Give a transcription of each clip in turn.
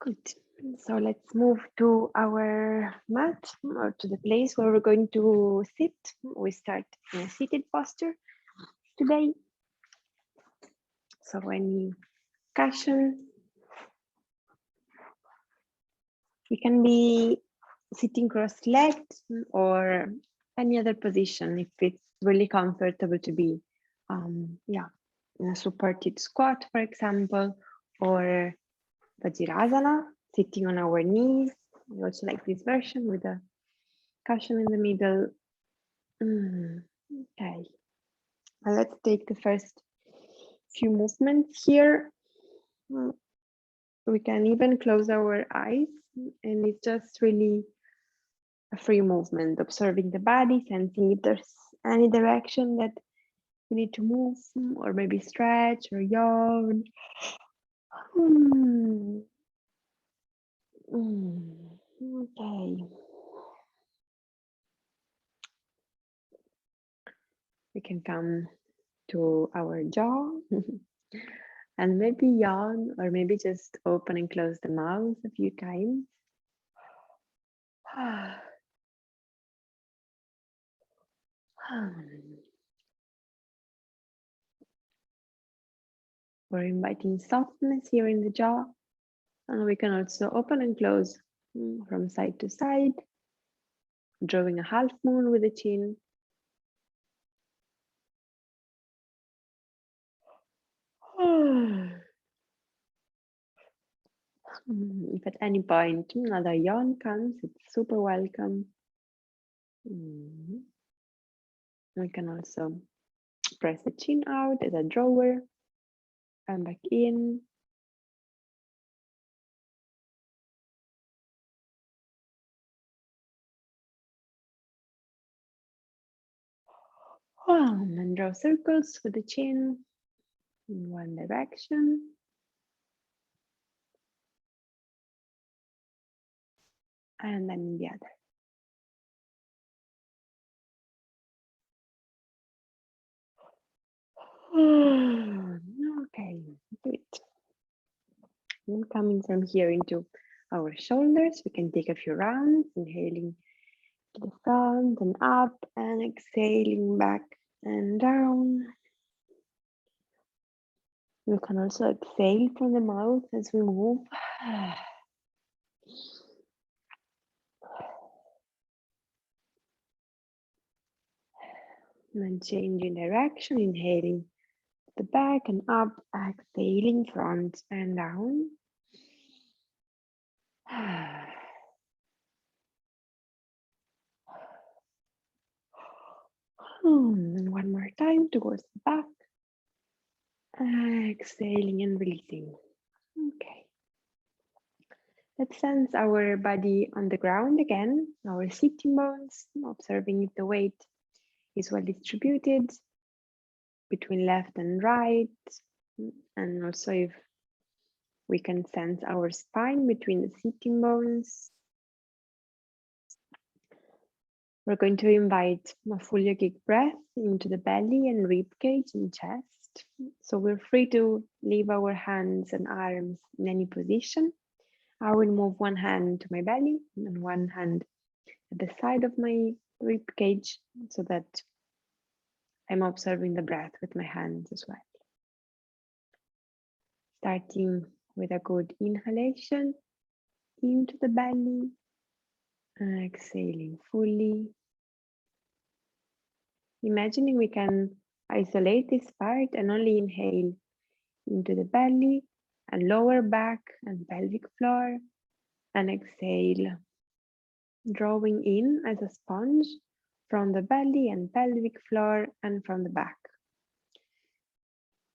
Good. So let's move to our mat or to the place where we're going to sit. We start in a seated posture today. So any cushion, you can be sitting cross-legged or any other position if it's really comfortable to be, in a supported squat, for example, or Vajrasana, sitting on our knees. We also like this version with a cushion in the middle. Okay, well, let's take the first few movements here. We can even close our eyes, and it's just really a free movement, observing the body, sensing if there's any direction that we need to move, or maybe stretch or yawn. Okay. We can come to our jaw and maybe yawn, or maybe just open and close the mouth a few times. We're inviting softness here in the jaw, and we can also open and close from side to side, drawing a half moon with the chin. If at any point another yawn comes, it's super welcome. We can also press the chin out as a drawer and back in. And draw circles with the chin in one direction. And then in the other. Okay, good. And coming from here into our shoulders, we can take a few rounds, inhaling to the front and up, and exhaling back and down. We can also exhale from the mouth as we move. And then changing direction, inhaling the back and up, exhaling front and down. And one more time towards the back. Exhaling and releasing. Okay. Let's sense our body on the ground again, our sitting bones, observing if the weight is well distributed between left and right, and also if we can sense our spine between the sitting bones. We're going to invite a full yogic breath into the belly and rib cage and chest. So we're free to leave our hands and arms in any position. I will move one hand to my belly and one hand at the side of my rib cage so that I'm observing the breath with my hands as well. Starting with a good inhalation into the belly, exhaling fully. Imagining we can isolate this part and only inhale into the belly and lower back and pelvic floor, and exhale, drawing in as a sponge from the belly and pelvic floor and from the back.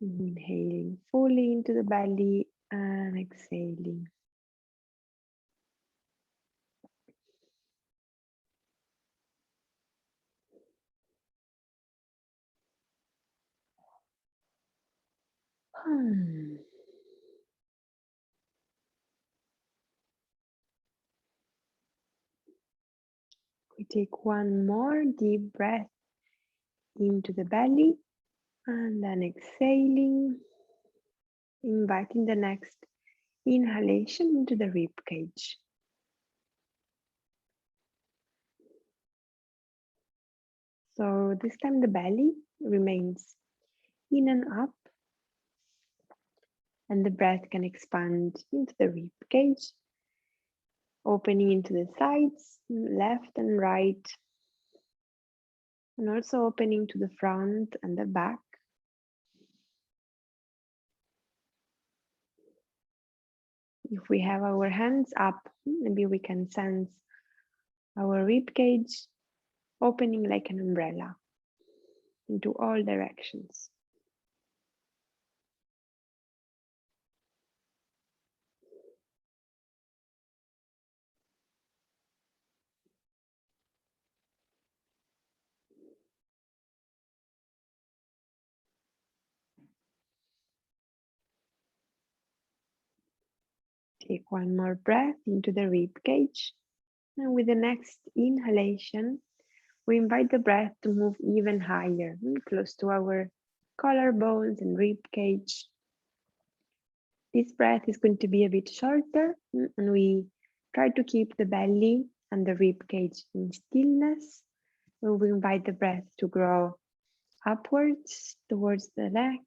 Inhaling fully into the belly and exhaling. We take one more deep breath into the belly and then exhaling, inviting the next Inhalation into the rib cage. So this time the belly remains in and up, and the breath can expand into the rib cage, opening into the sides, left and right, and also opening to the front and the back. If we have our hands up, maybe we can sense our rib cage opening like an umbrella into all directions. Take one more breath into the rib cage, and with the next inhalation, we invite the breath to move even higher, close to our collarbones and rib cage. This breath is going to be a bit shorter, and we try to keep the belly and the rib cage in stillness. We invite the breath to grow upwards towards the neck.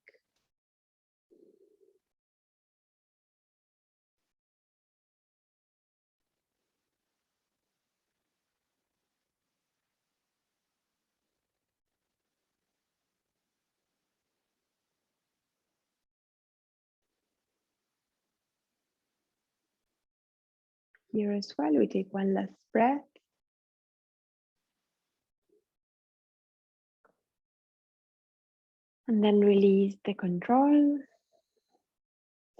Here as well, we take one last breath. And then release the control,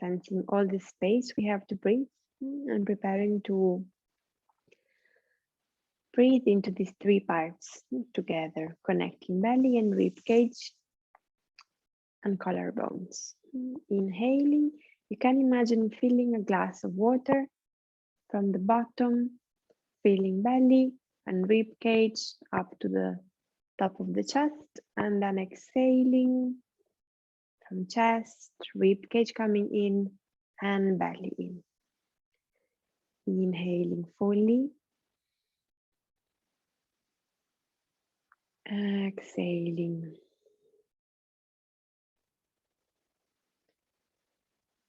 sensing all the space we have to breathe, and preparing to breathe into these three parts together, connecting belly and rib cage and collarbones. Inhaling, you can imagine filling a glass of water from the bottom, filling belly and rib cage up to the top of the chest, and then exhaling from chest, rib cage coming in, and belly in. Inhaling fully. Exhaling.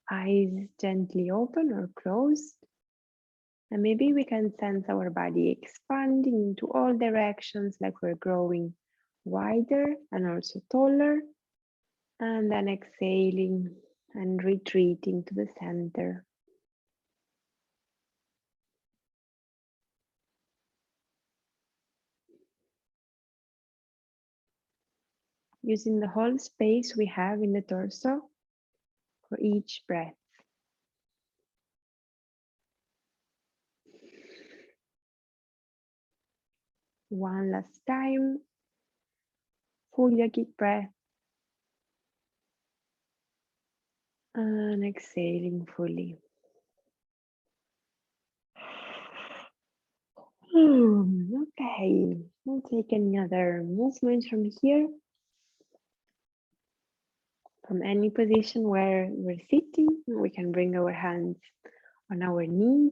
Eyes gently open or closed. And maybe we can sense our body expanding into all directions, like we're growing wider and also taller. And then exhaling and retreating to the center. Using the whole space we have in the torso for each breath. One last time. Full yogic breath. And exhaling fully. Okay, we'll take another movement from here. From any position where we're sitting, we can bring our hands on our knees.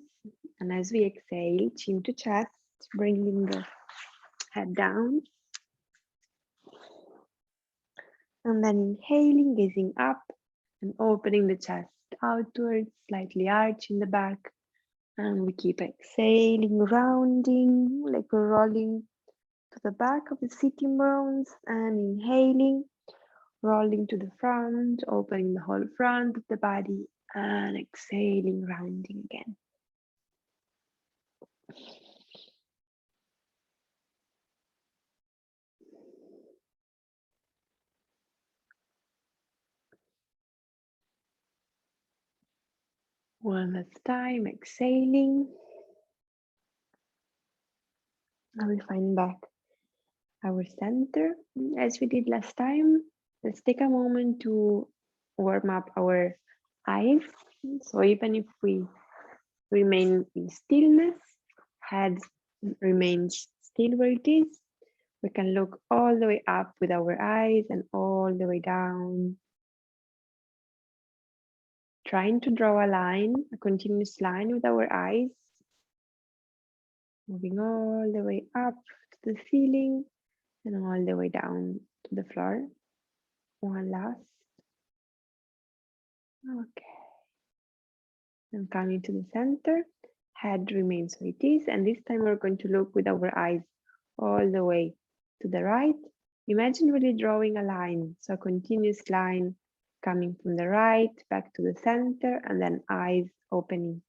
And as we exhale, chin to chest, bringing the head down. And then inhaling, gazing up and opening the chest outwards, slightly arching the back. And we keep exhaling, rounding, like we're rolling to the back of the sitting bones, and inhaling, rolling to the front, opening the whole front of the body, and exhaling, rounding again. One last time, exhaling. Now we find back our center. As we did last time, let's take a moment to warm up our eyes. So even if we remain in stillness, head remains still where it is, we can look all the way up with our eyes and all the way down. trying to draw a line, a continuous line with our eyes, moving all the way up to the ceiling and all the way down to the floor. One last. Okay. And coming to the center, head remains where it is. And this time we're going to look with our eyes all the way to the right. Imagine really drawing a line, so a continuous line coming from the right back to the center, and then eyes opening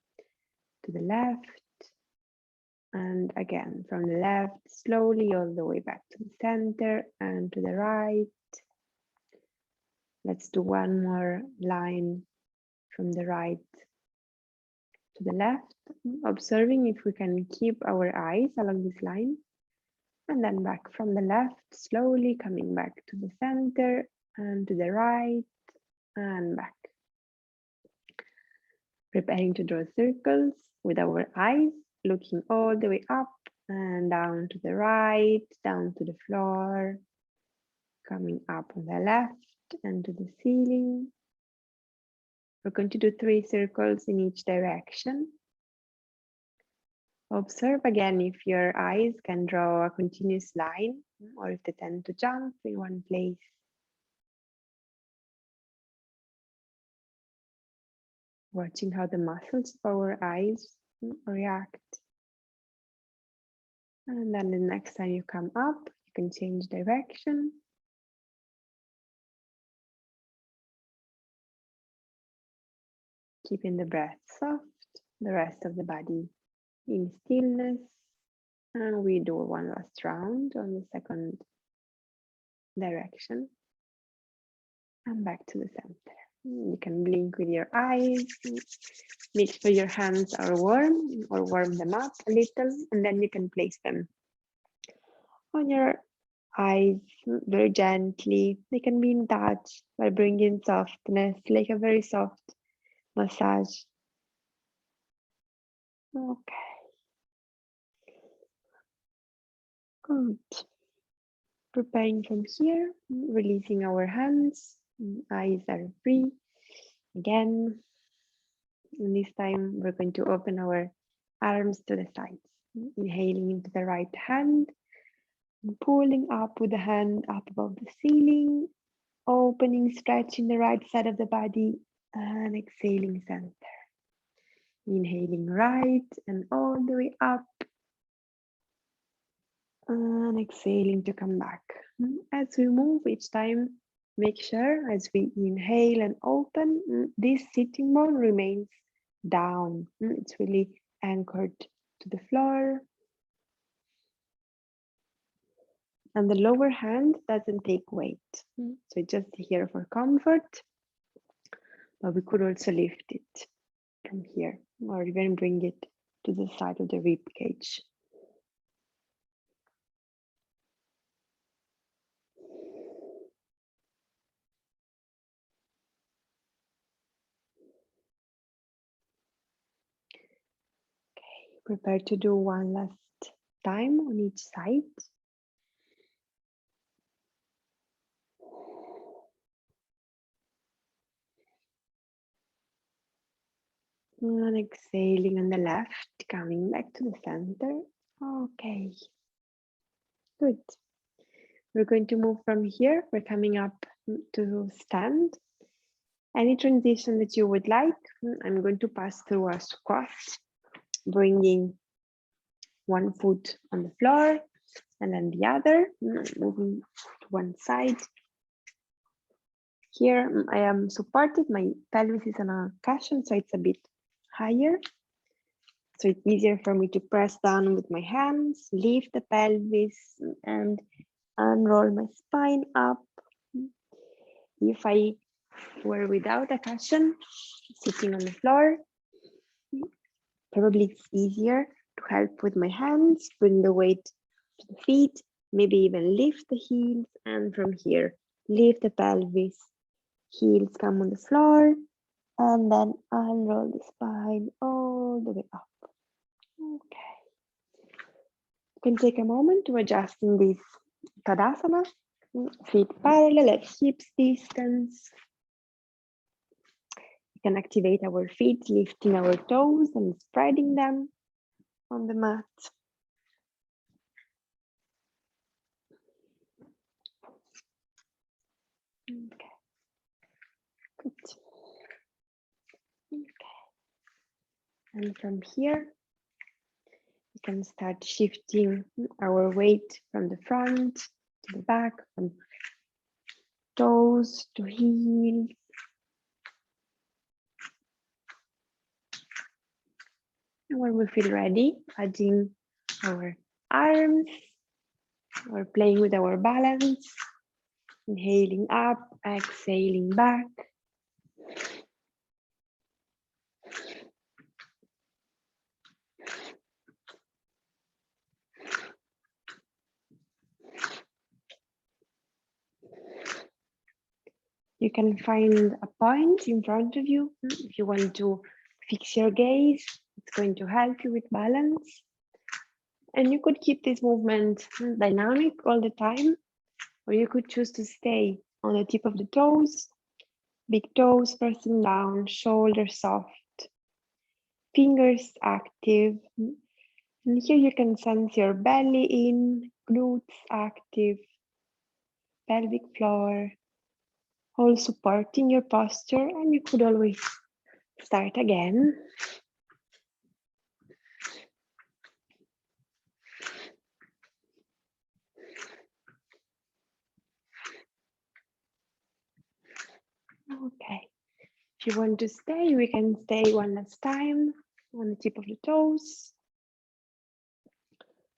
to the left. And again, from the left, slowly all the way back to the center and to the right. Let's do one more line from the right to the left, observing if we can keep our eyes along this line. And then back from the left, slowly coming back to the center and to the right and back. Preparing to draw circles with our eyes, looking all the way up and down to the right, down to the floor, coming up on the left and to the ceiling. We're going to do 3 circles in each direction. Observe again if your eyes can draw a continuous line or if they tend to jump in one place. Watching how the muscles of our eyes react. And then the next time you come up, you can change direction. Keeping the breath soft, the rest of the body in stillness. And we do one last round on the second direction. And back to the center. You can blink with your eyes, make sure your hands are warm or warm them up a little, and then you can place them on your eyes very gently. They can be in touch by bringing softness, like a very soft massage. Okay. Good. Preparing from here, releasing our hands, eyes are free. Again, and this time we're going to open our arms to the sides. Inhaling into the right hand, and pulling up with the hand up above the ceiling, opening, stretching the right side of the body, and exhaling center. Inhaling right and all the way up, and exhaling to come back. As we move each time, make sure as we inhale and open, this sitting bone remains down. It's really anchored to the floor. And the lower hand doesn't take weight. So just here for comfort, but we could also lift it from here or even bring it to the side of the rib cage. Okay, prepare to do one last time on each side. And exhaling on the left, coming back to the center. Okay, good. We're going to move from here. We're coming up to stand. Any transition that you would like, I'm going to pass through a squat, bringing one foot on the floor and then the other, moving to one side. Here I am supported, my pelvis is on a cushion, so it's a bit higher. So it's easier for me to press down with my hands, lift the pelvis and unroll my spine up. If I were without a cushion, sitting on the floor, probably it's easier to help with my hands, bring the weight to the feet, maybe even lift the heels, and from here, lift the pelvis, heels come on the floor, and then unroll the spine all the way up. Okay. You can take a moment to adjust in this Tadasana, feet parallel at hips distance. You can activate our feet, lifting our toes and spreading them on the mat. Okay, good. Okay, and from here, we can start shifting our weight from the front to the back, from toes to heels. And when we feel ready, adding our arms or playing with our balance, inhaling up, exhaling back. You can find a point in front of you. If you want to fix your gaze, it's going to help you with balance. And you could keep this movement dynamic all the time, or you could choose to stay on the tip of the toes, big toes pressing down, shoulders soft, fingers active. And here you can sense your belly in, glutes active, pelvic floor, all supporting your posture, and you could always start again. Okay, if you want to stay, we can stay one last time on the tip of the toes.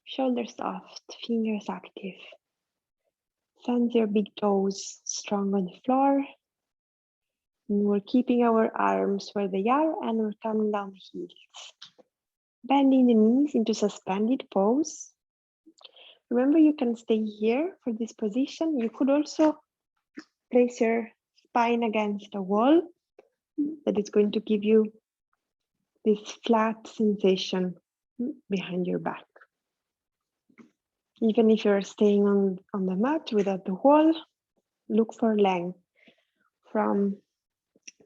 Shoulders soft, fingers active. Sense your big toes strong on the floor. And we're keeping our arms where they are and we're coming down the heels. Bending the knees into suspended pose. Remember, you can stay here for this position. You could also place your spine against a wall. That is going to give you this flat sensation behind your back. Even if you're staying on the mat without the wall, look for length from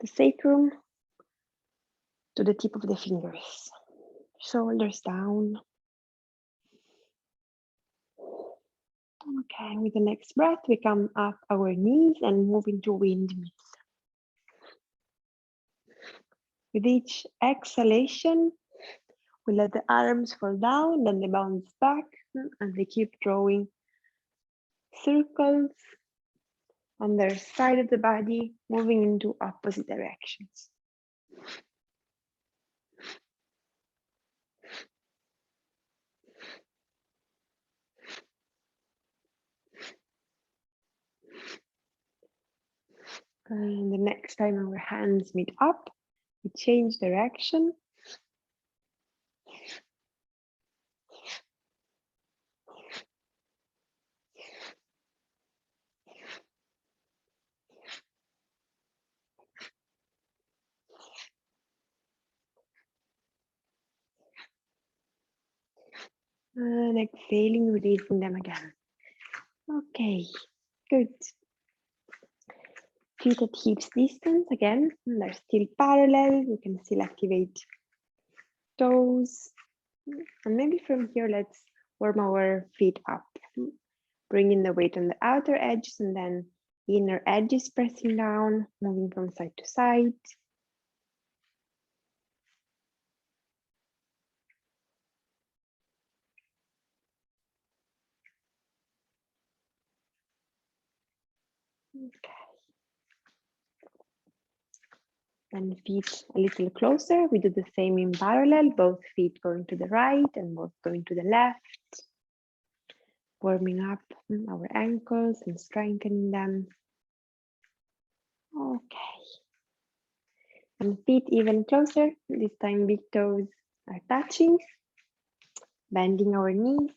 the sacrum to the tip of the fingers. Shoulders down. Okay, with the next breath, we come up our knees and move into windmill. With each exhalation, we let the arms fall down, then they bounce back, and they keep drawing circles on their side of the body, moving into opposite directions. And the next time our hands meet up, we change direction. And exhaling, releasing them again. Okay, good. Feet at hips distance again. They're still parallel. You can still activate toes. And maybe from here, let's warm our feet up. Bringing the weight on the outer edges and then inner edges pressing down, moving from side to side. Okay. And feet a little closer. We do the same in parallel, both feet going to the right and both going to the left. Warming up our ankles and strengthening them. Okay. And feet even closer. This time big toes are touching. Bending our knees,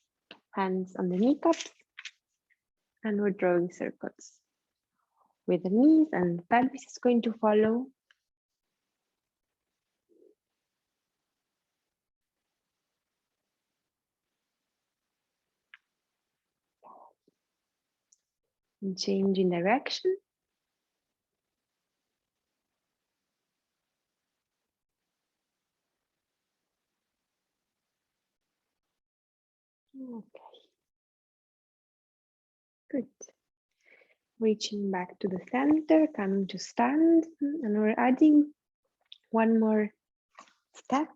hands on the kneecaps. And we're drawing circles. With the knees and the pelvis is going to follow. And change in direction. Okay, good. Reaching back to the center, coming to stand, and we're adding one more step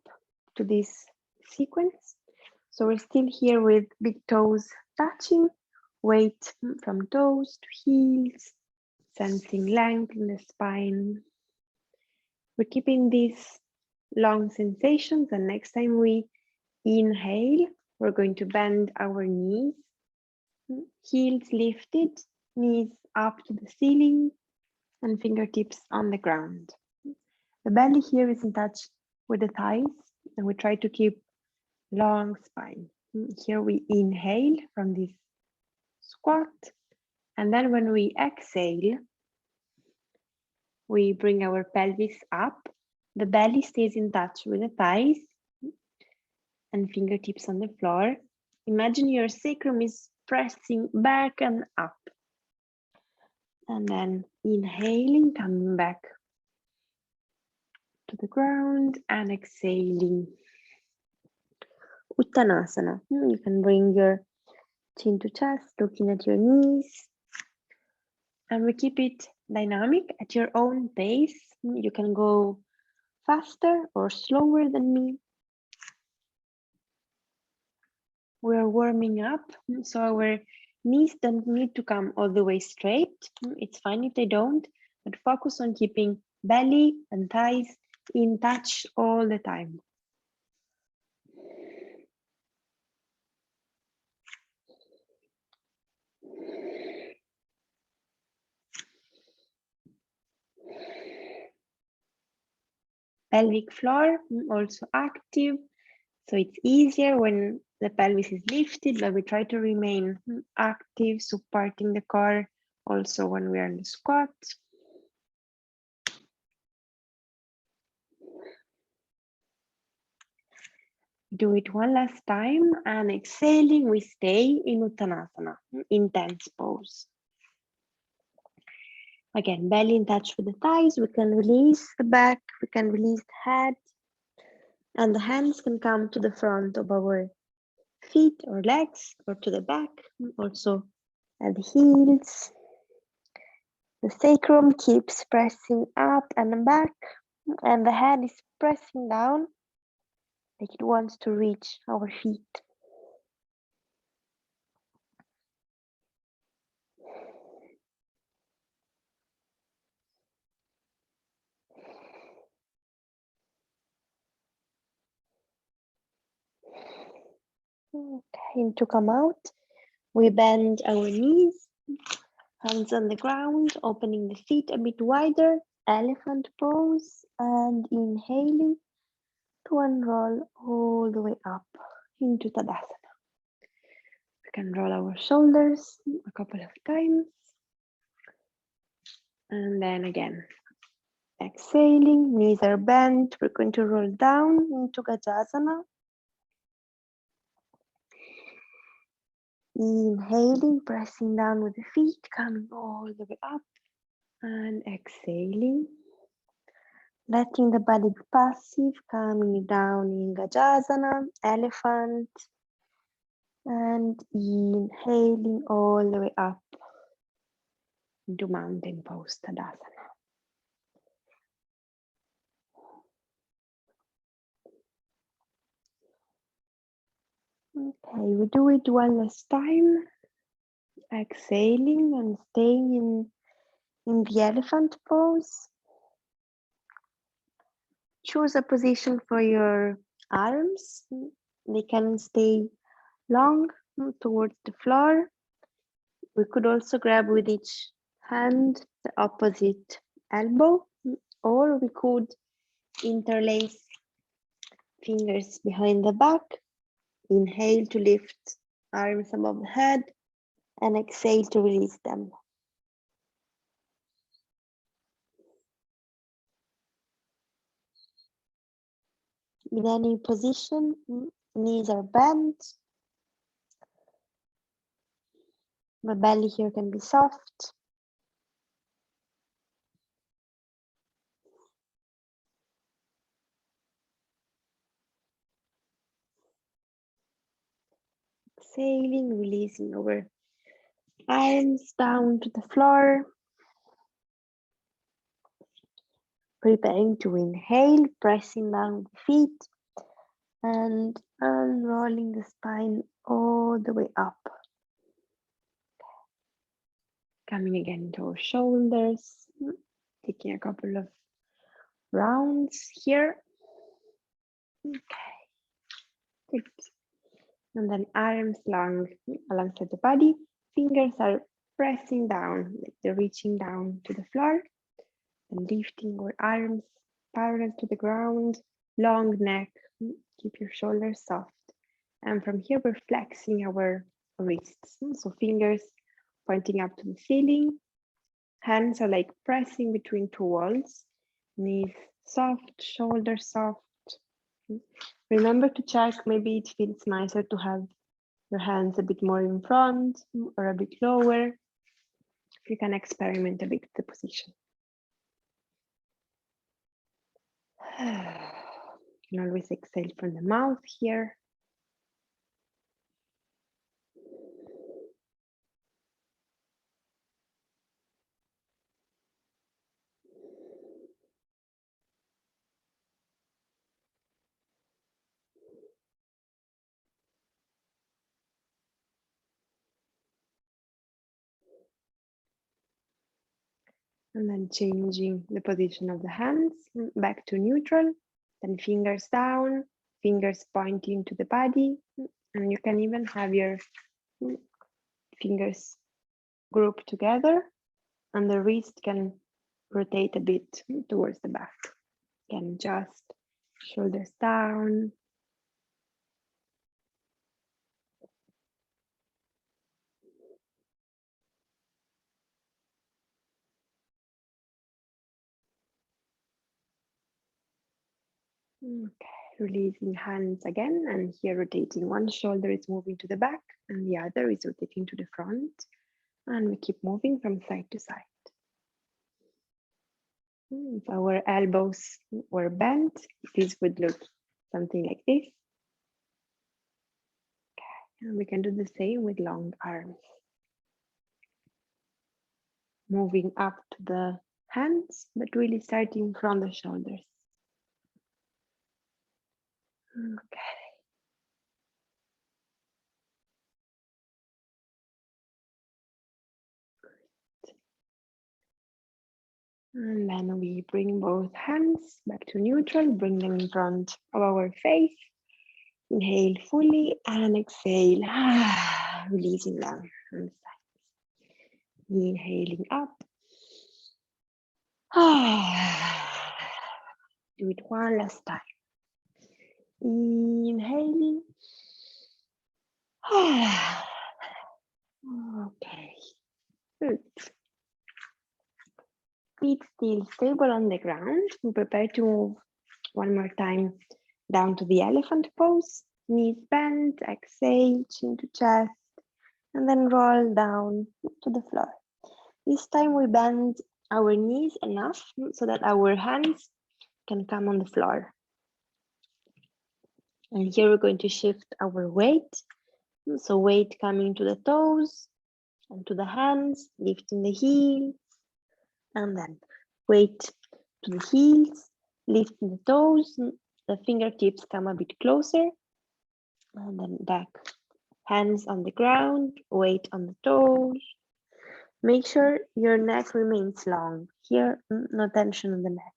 to this sequence. So we're still here with big toes touching, weight from toes to heels, sensing length in the spine. We're keeping these long sensations, and next time we inhale, we're going to bend our knees, heels lifted, knees up to the ceiling, and fingertips on the ground. The belly here is in touch with the thighs, and we try to keep long spine. Here we inhale from this squat, and then when we exhale, we bring our pelvis up. The belly stays in touch with the thighs and fingertips on the floor. Imagine your sacrum is pressing back and up. And then inhaling, coming back to the ground and exhaling. Uttanasana. You can bring your chin to chest, looking at your knees. And we keep it dynamic at your own pace. You can go faster or slower than me. We're warming up, so our knees don't need to come all the way straight. It's fine if they don't, but focus on keeping belly and thighs in touch all the time. Pelvic floor also active, so it's easier when the pelvis is lifted, but we try to remain active, supporting the core also when we are in the squat. Do it one last time, and exhaling, we stay in Uttanasana, intense pose. Again, belly in touch with the thighs. We can release the back, we can release the head, and the hands can come to the front of our feet or legs, or to the back, also at the heels. The sacrum keeps pressing up and back, and the head is pressing down like it wants to reach our feet. Okay, and to come out, we bend our knees, hands on the ground, opening the feet a bit wider, elephant pose, and inhaling to unroll all the way up into Tadasana. We can roll our shoulders a couple of times. And then again, exhaling, knees are bent. We're going to roll down into Gajasana. Inhaling, pressing down with the feet, coming all the way up. And exhaling, letting the body be passive, coming down in Gajasana, elephant. And inhaling all the way up into mountain pose, Tadasana. Okay, we do it one last time. Exhaling and staying in the elephant pose. Choose a position for your arms. They can stay long towards the floor. We could also grab with each hand the opposite elbow, or we could interlace fingers behind the back. Inhale to lift arms above the head, and exhale to release them. In any position, knees are bent. The belly here can be soft. exhaling, releasing our arms down to the floor. Preparing to inhale, pressing down the feet and unrolling the spine all the way up. Coming again into our shoulders, taking a couple of rounds here. Okay, good. And then arms long alongside the body. Fingers are pressing down, like they're reaching down to the floor and lifting our arms parallel to the ground. Long neck, keep your shoulders soft. And from here, we're flexing our wrists. So fingers pointing up to the ceiling. Hands are like pressing between two walls. Knees soft, shoulders soft. Remember to check, maybe it feels nicer to have your hands a bit more in front or a bit lower. You can experiment a bit with the position. You can always exhale from the mouth here. And then changing the position of the hands back to neutral, then fingers down, fingers pointing to the body, and you can even have your fingers grouped together, and the wrist can rotate a bit towards the back. Again, just shoulders down. Okay, releasing hands again, and here rotating. One shoulder is moving to the back and the other is rotating to the front. And we keep moving from side to side. If our elbows were bent, this would look something like this. Okay, and we can do the same with long arms. Moving up to the hands, but really starting from the shoulders. Okay. And then we bring both hands back to neutral, bring them in front of our face. Inhale fully and exhale, releasing them on the sides. Inhaling up. Do it one last time. Inhaling. Okay, good. Feet still stable on the ground. We prepare to move one more time down to the elephant pose. Knees bent, exhale, chin to chest, and then roll down to the floor. This time we bend our knees enough so that our hands can come on the floor. And here we're going to shift our weight. So weight coming to the toes and to the hands, lifting the heels, and then weight to the heels, lifting the toes, the fingertips come a bit closer, and then back. Hands on the ground, weight on the toes. Make sure your neck remains long. Here, no tension on the neck.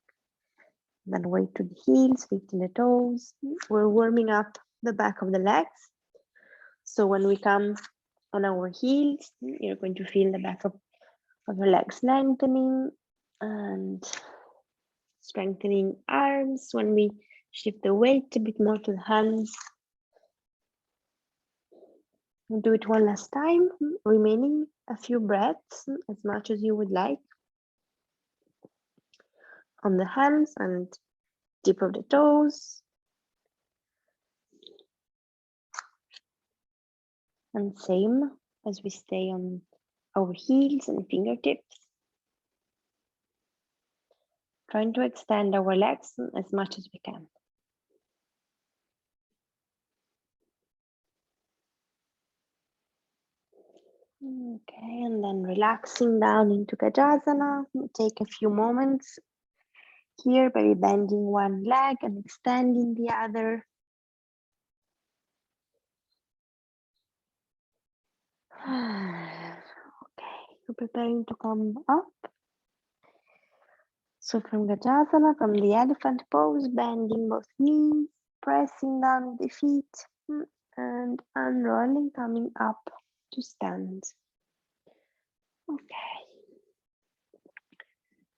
Then weight to the heels, lifting the toes. We're warming up the back of the legs. So when we come on our heels, you're going to feel the back of your legs lengthening and strengthening arms. When we shift the weight a bit more to the hands, we'll do it one last time, remaining a few breaths, as much as you would like, on the hands and tip of the toes. And same as we stay on our heels and fingertips. Trying to extend our legs as much as we can. Okay, and then relaxing down into Gajasana. Take a few moments here by bending one leg and extending the other. Okay, you're preparing to come up. So from Gajasana, from the elephant pose, bending both knees, pressing down the feet, and unrolling, coming up to stand. Okay.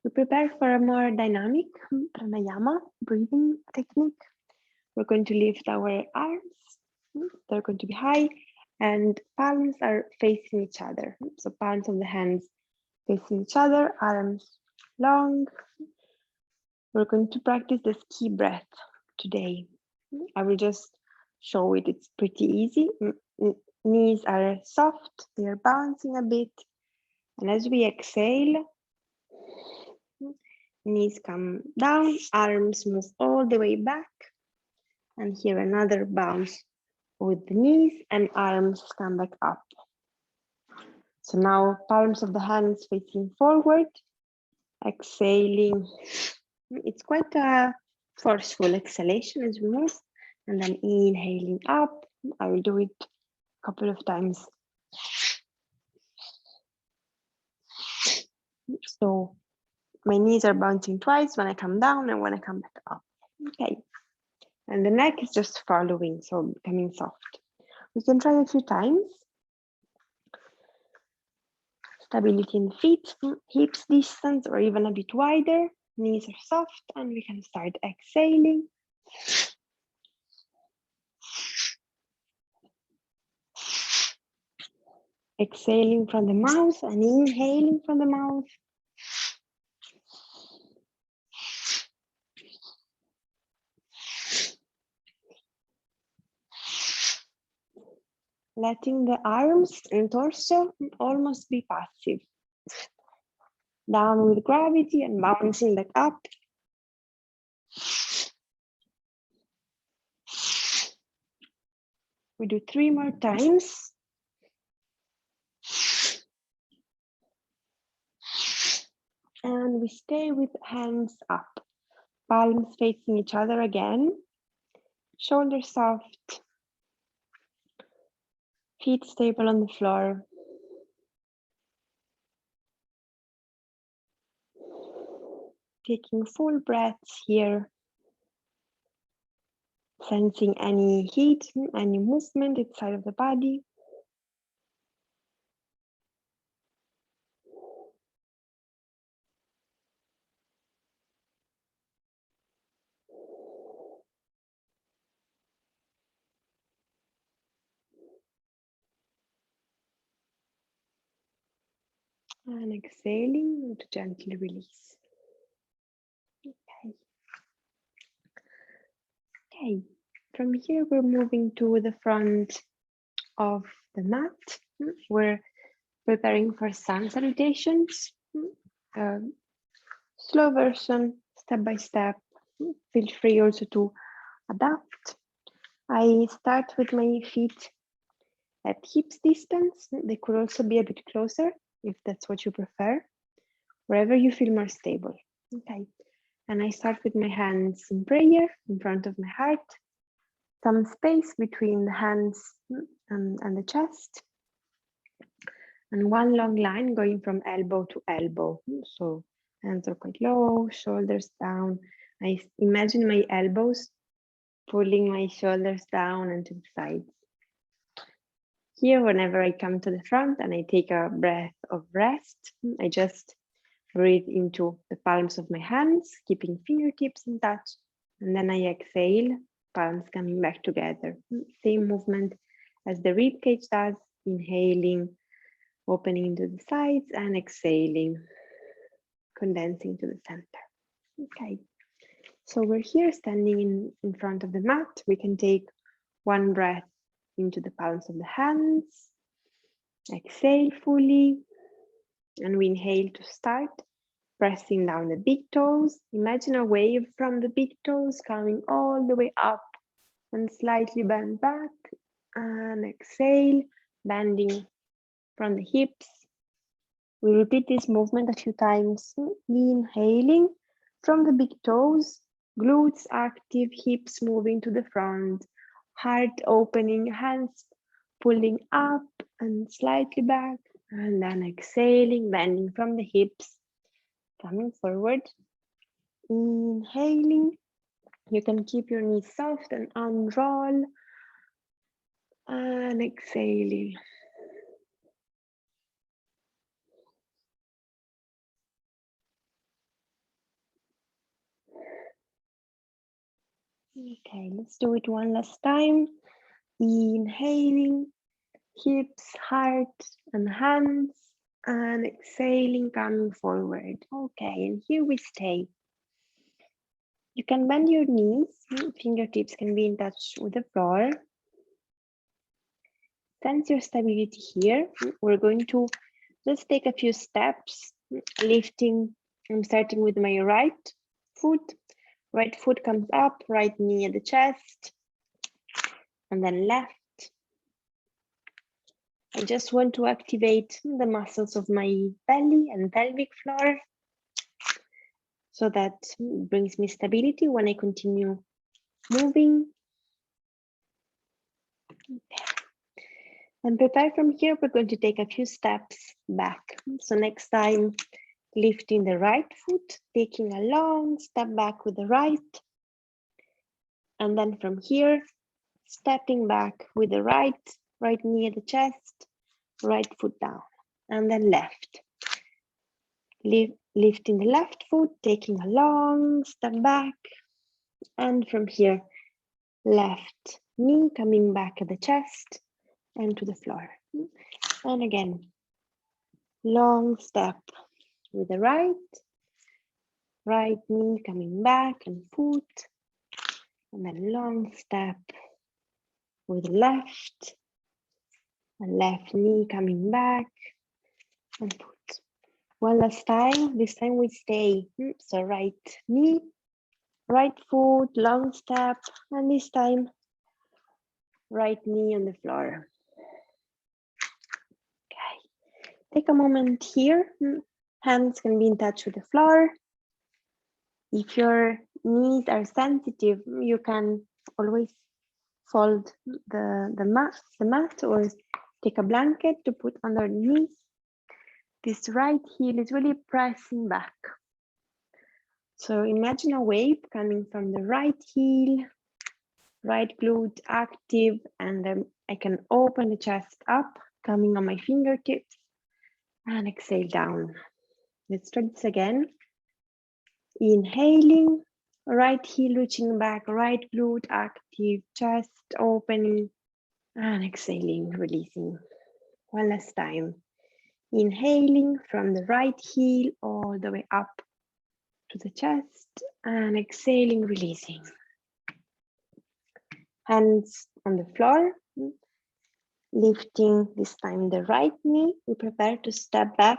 We prepare for a more dynamic pranayama breathing technique. We're going to lift our arms. They're going to be high and palms are facing each other. So palms of the hands facing each other, arms long. We're going to practice the ski breath today. I will just show it. It's pretty easy. Knees are soft, they are bouncing a bit. And as we exhale, knees come down, arms move all the way back. And here another bounce with the knees and arms come back up. So now palms of the hands facing forward, exhaling. It's quite a forceful exhalation as we move, and then inhaling up. I will do it a couple of times. So my knees are bouncing twice when I come down and when I come back up. Okay. And the neck is just following, so becoming soft. We can try a few times. Stability in the feet, hips distance or even a bit wider. Knees are soft and we can start exhaling. Exhaling from the mouth and inhaling from the mouth. Letting the arms and torso almost be passive. Down with gravity and bouncing back up. We do 3 more times. And we stay with hands up. Palms facing each other again. Shoulders soft. Feet stable on the floor. Taking full breaths here. Sensing any heat, any movement inside of the body. And exhaling to gently release. Okay, from here we're moving to the front of the mat. We're preparing for sun salutations. Slow version, step by step. Feel free also to adapt. I start with my feet at hips distance. They could also be a bit closer if that's what you prefer, wherever you feel more stable. Okay, and I start with my hands in prayer in front of my heart, some space between the hands and the chest, and one long line going from elbow to elbow. So hands are quite low, shoulders down. I imagine my elbows pulling my shoulders down and to the sides. Here, whenever I come to the front and I take a breath of rest, I just breathe into the palms of my hands, keeping fingertips in touch, and then I exhale, palms coming back together. Same movement as the rib cage does, inhaling, opening to the sides, and exhaling, condensing to the center. Okay, so we're here standing in front of the mat. We can take one breath into the palms of the hands, exhale fully, and we inhale to start, pressing down the big toes. Imagine a wave from the big toes coming all the way up and slightly bend back, and exhale, bending from the hips. We repeat this movement a few times, inhaling from the big toes, glutes active, hips moving to the front, heart opening, hands pulling up and slightly back, and then exhaling, bending from the hips, coming forward. Inhaling, you can keep your knees soft and unroll, and exhaling. Okay, let's do it one last time. Inhaling, hips, heart, and hands, and exhaling, coming forward. Okay, and here we stay. You can bend your knees, fingertips can be in touch with the floor. Sense your stability here. We're going to just take a few steps, lifting. I'm starting with my right foot. Right foot comes up, right knee at the chest, and then left. I just want to activate the muscles of my belly and pelvic floor. So that brings me stability when I continue moving. And prepare from here, we're going to take a few steps back. So next time, lifting the right foot, taking a long step back with the right. And then from here, stepping back with the right knee at the chest, right foot down, and then left. Lifting the left foot, taking a long step back. And from here, left knee coming back at the chest and to the floor. And again, long step with the right knee coming back and foot, and then long step with the left, and left knee coming back and foot. One last time, this time we stay. So right knee, right foot, long step, and this time right knee on the floor. Okay, take a moment here. Hands can be in touch with the floor. If your knees are sensitive, you can always fold the mat or take a blanket to put under the knees. This right heel is really pressing back. So imagine a wave coming from the right heel, right glute active, and then I can open the chest up, coming on my fingertips, and exhale down. Let's try this again. Inhaling, right heel reaching back, right glute active, chest opening, and exhaling, releasing. One last time. Inhaling from the right heel all the way up to the chest, and exhaling, releasing. Hands on the floor, lifting this time the right knee. We prepare to step back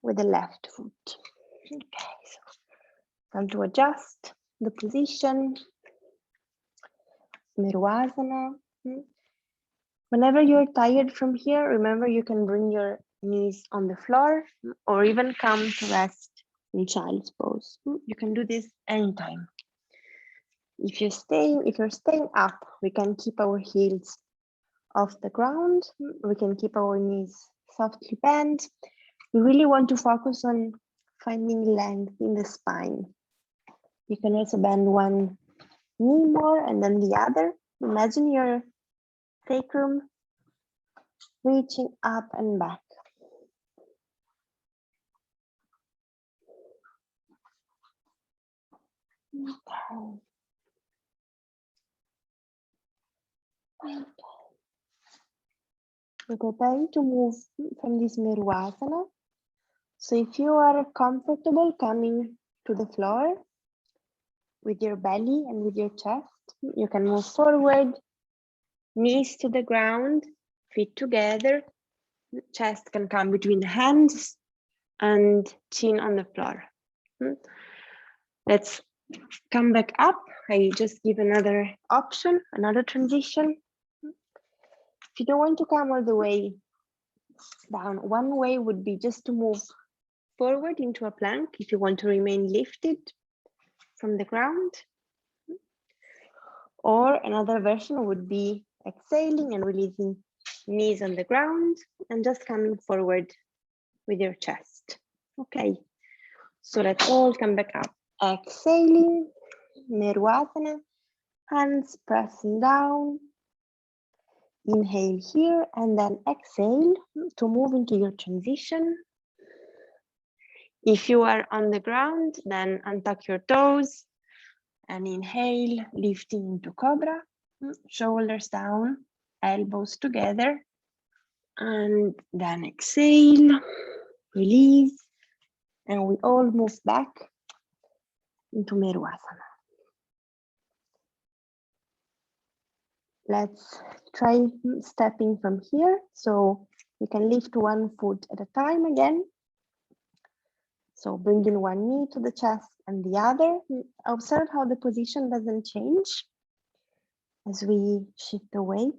with the left foot. Okay, so time to adjust the position. Nirvasana. Whenever you're tired from here, remember you can bring your knees on the floor or even come to rest in child's pose. You can do this anytime. If you're staying up, we can keep our heels off the ground. We can keep our knees softly bent. We really want to focus on finding length in the spine. You can also bend one knee more and then the other. Imagine your sacrum reaching up and back. Okay. We're preparing to move from this Nirvasana. So if you are comfortable coming to the floor with your belly and with your chest, you can move forward, knees to the ground, feet together, chest can come between the hands and chin on the floor. Let's come back up. I just give another option, another transition. If you don't want to come all the way down. One way would be just to move forward into a plank if you want to remain lifted from the ground. Or another version would be exhaling and releasing knees on the ground and just coming forward with your chest. Okay, so let's all come back up. Exhaling, Merwasana, hands pressing down. Inhale here and then exhale to move into your transition. If you are on the ground, then untuck your toes and inhale, lifting into Cobra, shoulders down, elbows together, and then exhale, release, and we all move back into Merwasana. Let's try stepping from here. So you can lift one foot at a time again. So bringing one knee to the chest and the other. Observe how the position doesn't change as we shift the weight.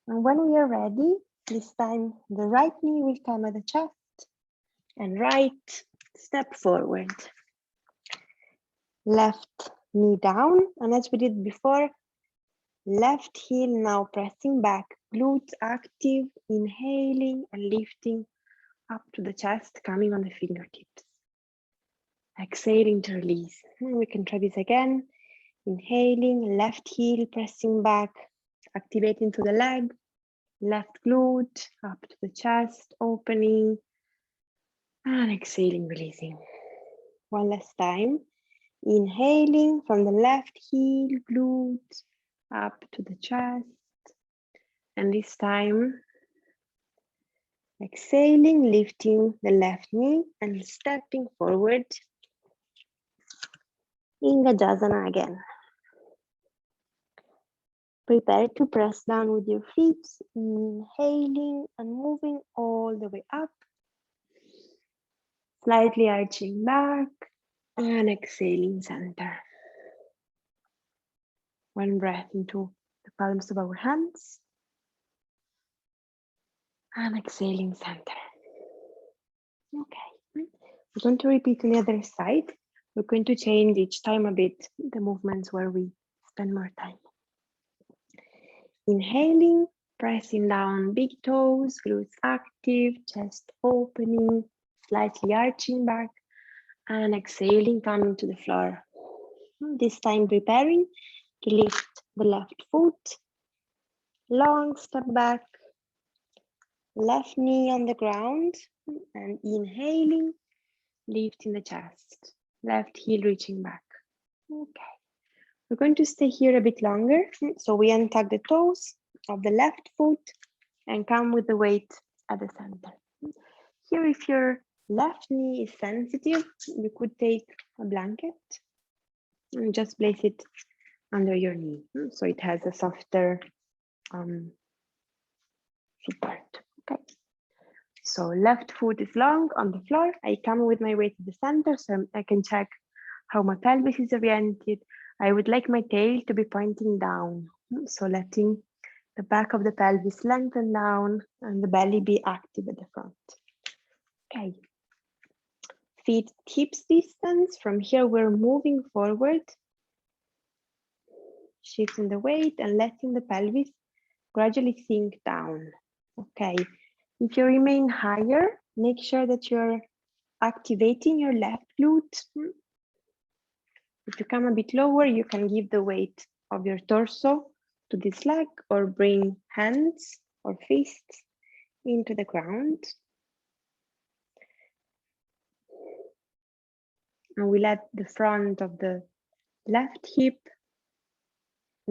And when we are ready, this time the right knee will come at the chest and right step forward. Left knee down, and as we did before, left heel now pressing back, glutes active, inhaling and lifting up to the chest, coming on the fingertips. Exhaling to release. We can try this again. Inhaling, left heel pressing back, activating to the leg, left glute up to the chest, opening, and exhaling, releasing. One last time. Inhaling from the left heel, glute up to the chest, and this time exhaling, lifting the left knee and stepping forward in Gajasana again. Prepare to press down with your feet, inhaling and moving all the way up, slightly arching back and exhaling center. One breath into the palms of our hands and exhaling center. Okay, we're going to repeat on the other side. We're going to change each time a bit the movements where we spend more time. Inhaling, pressing down big toes, glutes active, chest opening, slightly arching back, and exhaling, coming to the floor. This time preparing to lift the left foot, long step back, left knee on the ground, and inhaling, lifting the chest, left heel reaching back. Okay, we're going to stay here a bit longer. So we untuck the toes of the left foot and come with the weight at the center. Here, if your left knee is sensitive, you could take a blanket and just place it under your knee, so it has a softer support. Okay. So left foot is long on the floor. I come with my weight to the center so I can check how my pelvis is oriented. I would like my tail to be pointing down. So letting the back of the pelvis lengthen down and the belly be active at the front. Okay. Feet hips distance. From here, we're moving forward, shifting the weight and letting the pelvis gradually sink down. Okay. If you remain higher, make sure that you're activating your left glute. If you come a bit lower, you can give the weight of your torso to this leg or bring hands or fists into the ground. And we let the front of the left hip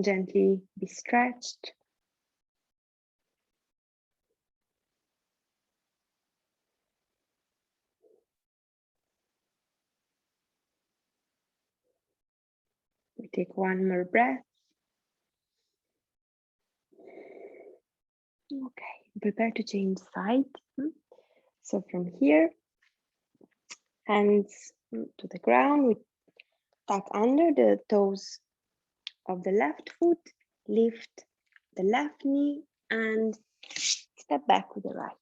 gently be stretched. We take one more breath. Okay, prepare to change side. So from here, hands to the ground, we tuck under the toes of the left foot, lift the left knee and step back with the right.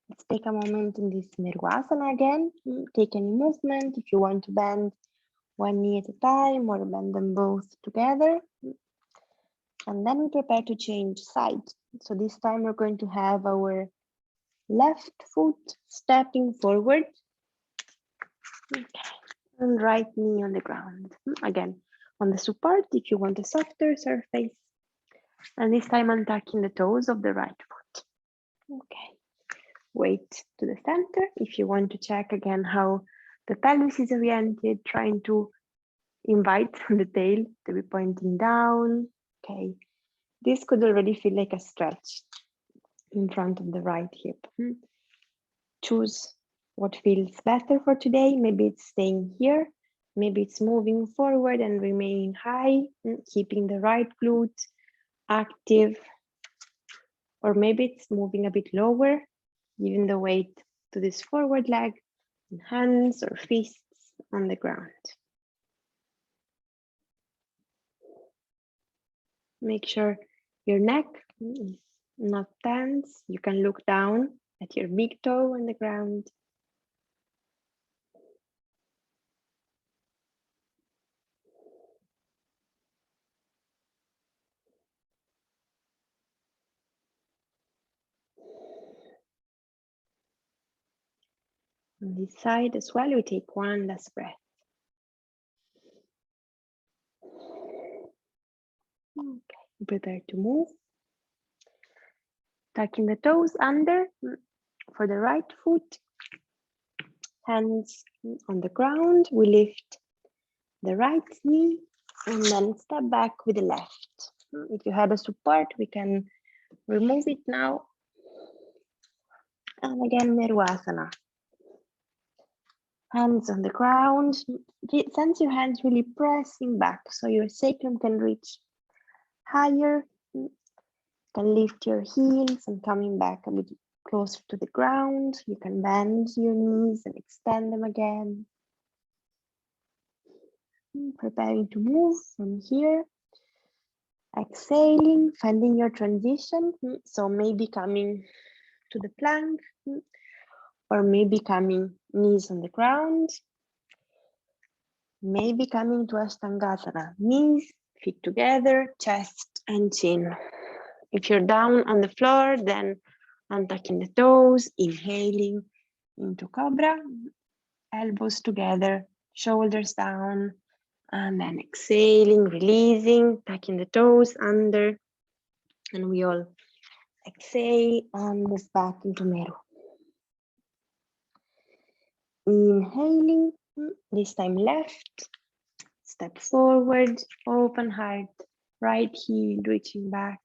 Let's take a moment in this Mervasana again. Take any movement. If you want to bend one knee at a time or bend them both together. And then we prepare to change side. So this time we're going to have our left foot stepping forward. Okay. And right knee on the ground. Again, on the support if you want a softer surface. And this time untucking the toes of the right foot. Okay. Weight to the center. If you want to check again how the pelvis is oriented, trying to invite the tail to be pointing down. Okay. This could already feel like a stretch in front of the right hip. Choose what feels better for today. Maybe it's staying here. Maybe it's moving forward and remaining high, keeping the right glute active. Or maybe it's moving a bit lower, giving the weight to this forward leg, and hands or fists on the ground. Make sure your neck is not tense. You can look down at your big toe on the ground. On this side as well, we take one last breath. Okay, prepare to move. Tucking the toes under for the right foot. Hands on the ground. We lift the right knee and then step back with the left. If you have a support, we can remove it now. And again, Mervasana. Hands on the ground. Sense your hands really pressing back so your sacrum can reach higher. You can lift your heels and coming back a bit closer to the ground. You can bend your knees and extend them again. Preparing to move from here. Exhaling, finding your transition. So maybe coming to the plank or maybe coming knees on the ground. Maybe coming to Ashtangasana, knees, feet together, chest and chin. If you're down on the floor, then untucking the toes, inhaling into Cobra, elbows together, shoulders down, and then exhaling, releasing, tucking the toes under, and we all exhale and move back into Meru. Inhaling, this time left, step forward, open heart, right heel reaching back,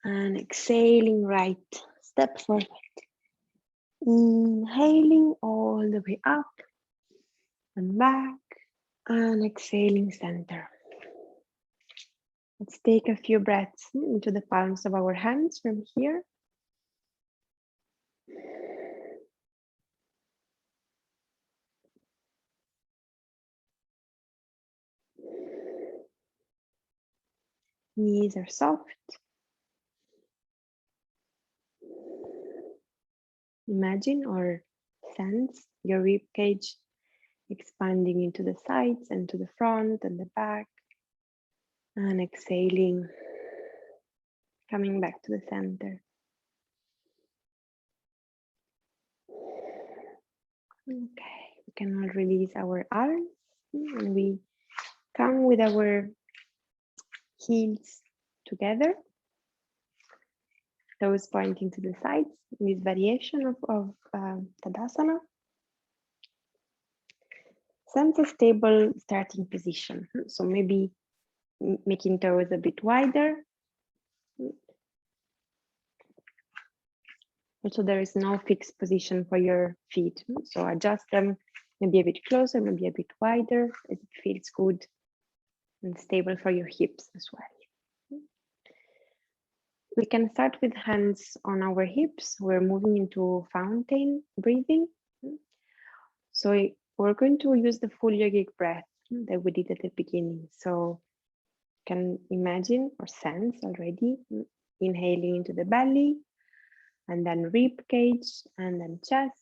and exhaling right, step forward. Inhaling all the way up and back, and exhaling center. Let's take a few breaths into the palms of our hands from here. Knees are soft. Imagine or sense your rib cage expanding into the sides and to the front and the back. And exhaling, coming back to the center. Okay, we can all release our arms and we come with our heels together, toes pointing to the sides in this variation of Tadasana. Sense a stable starting position. So maybe making toes a bit wider. Also, there is no fixed position for your feet. So adjust them maybe a bit closer, maybe a bit wider as it feels good and stable for your hips as well. We can start with hands on our hips. We're moving into fountain breathing. So we're going to use the full yogic breath that we did at the beginning. So you can imagine or sense already inhaling into the belly, and then rib cage, and then chest,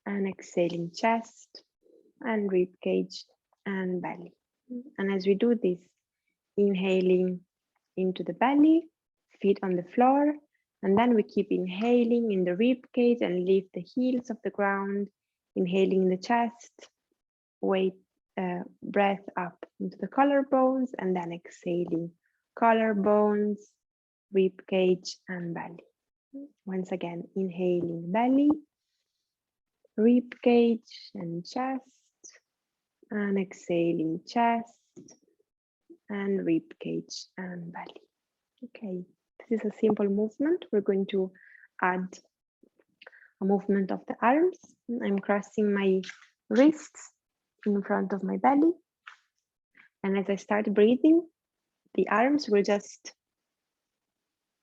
and exhaling chest, and rib cage, and belly. And as we do this, inhaling into the belly, feet on the floor, and then we keep inhaling in the rib cage and lift the heels of the ground, inhaling in the chest, weight, breath up into the collarbones, and then exhaling collarbones, rib cage, and belly. Once again, inhaling belly, rib cage, and chest, and exhaling chest, and rib cage, and belly. Okay, this is a simple movement. We're going to add a movement of the arms. I'm crossing my wrists in front of my belly. And as I start breathing, the arms will just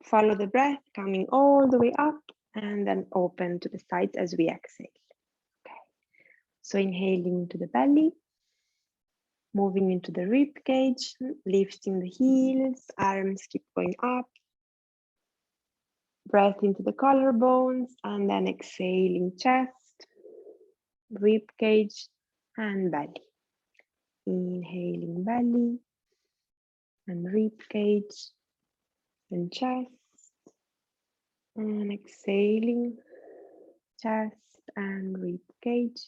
follow the breath, coming all the way up and then open to the sides as we exhale. Okay, so inhaling to the belly, moving into the rib cage, lifting the heels, arms keep going up, breath into the collarbones, and then exhaling chest, rib cage, and belly. Inhaling belly and rib cage and chest, and exhaling chest and rib cage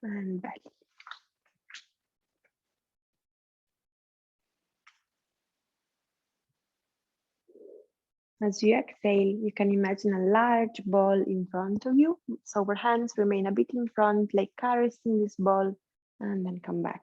and belly. As you exhale, you can imagine a large ball in front of you. So our hands remain a bit in front, like caressing this ball, and then come back.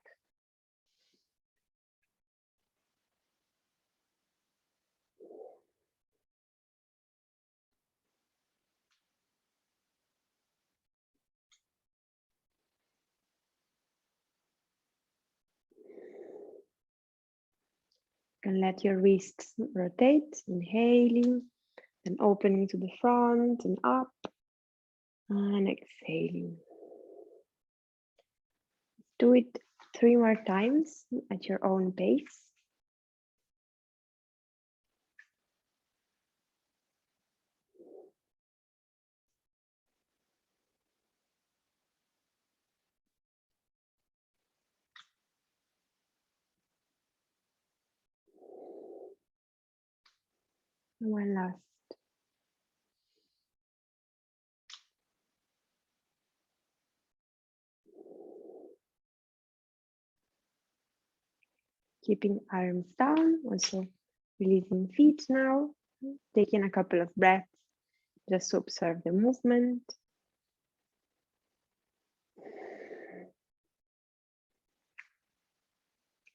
You can let your wrists rotate, inhaling, then opening to the front and up, and exhaling. Do it 3 more times at your own pace. One last. Keeping arms down, also releasing feet now, taking a couple of breaths just to observe the movement.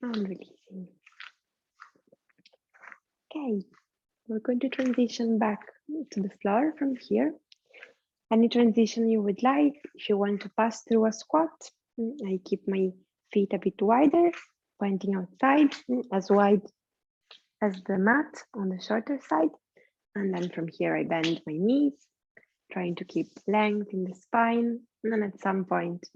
And releasing. Okay, we're going to transition back to the floor from here. Any transition you would like, if you want to pass through a squat, I keep my feet a bit wider, pointing outside, as wide as the mat on the shorter side. And then from here, I bend my knees, trying to keep length in the spine. And then at some point,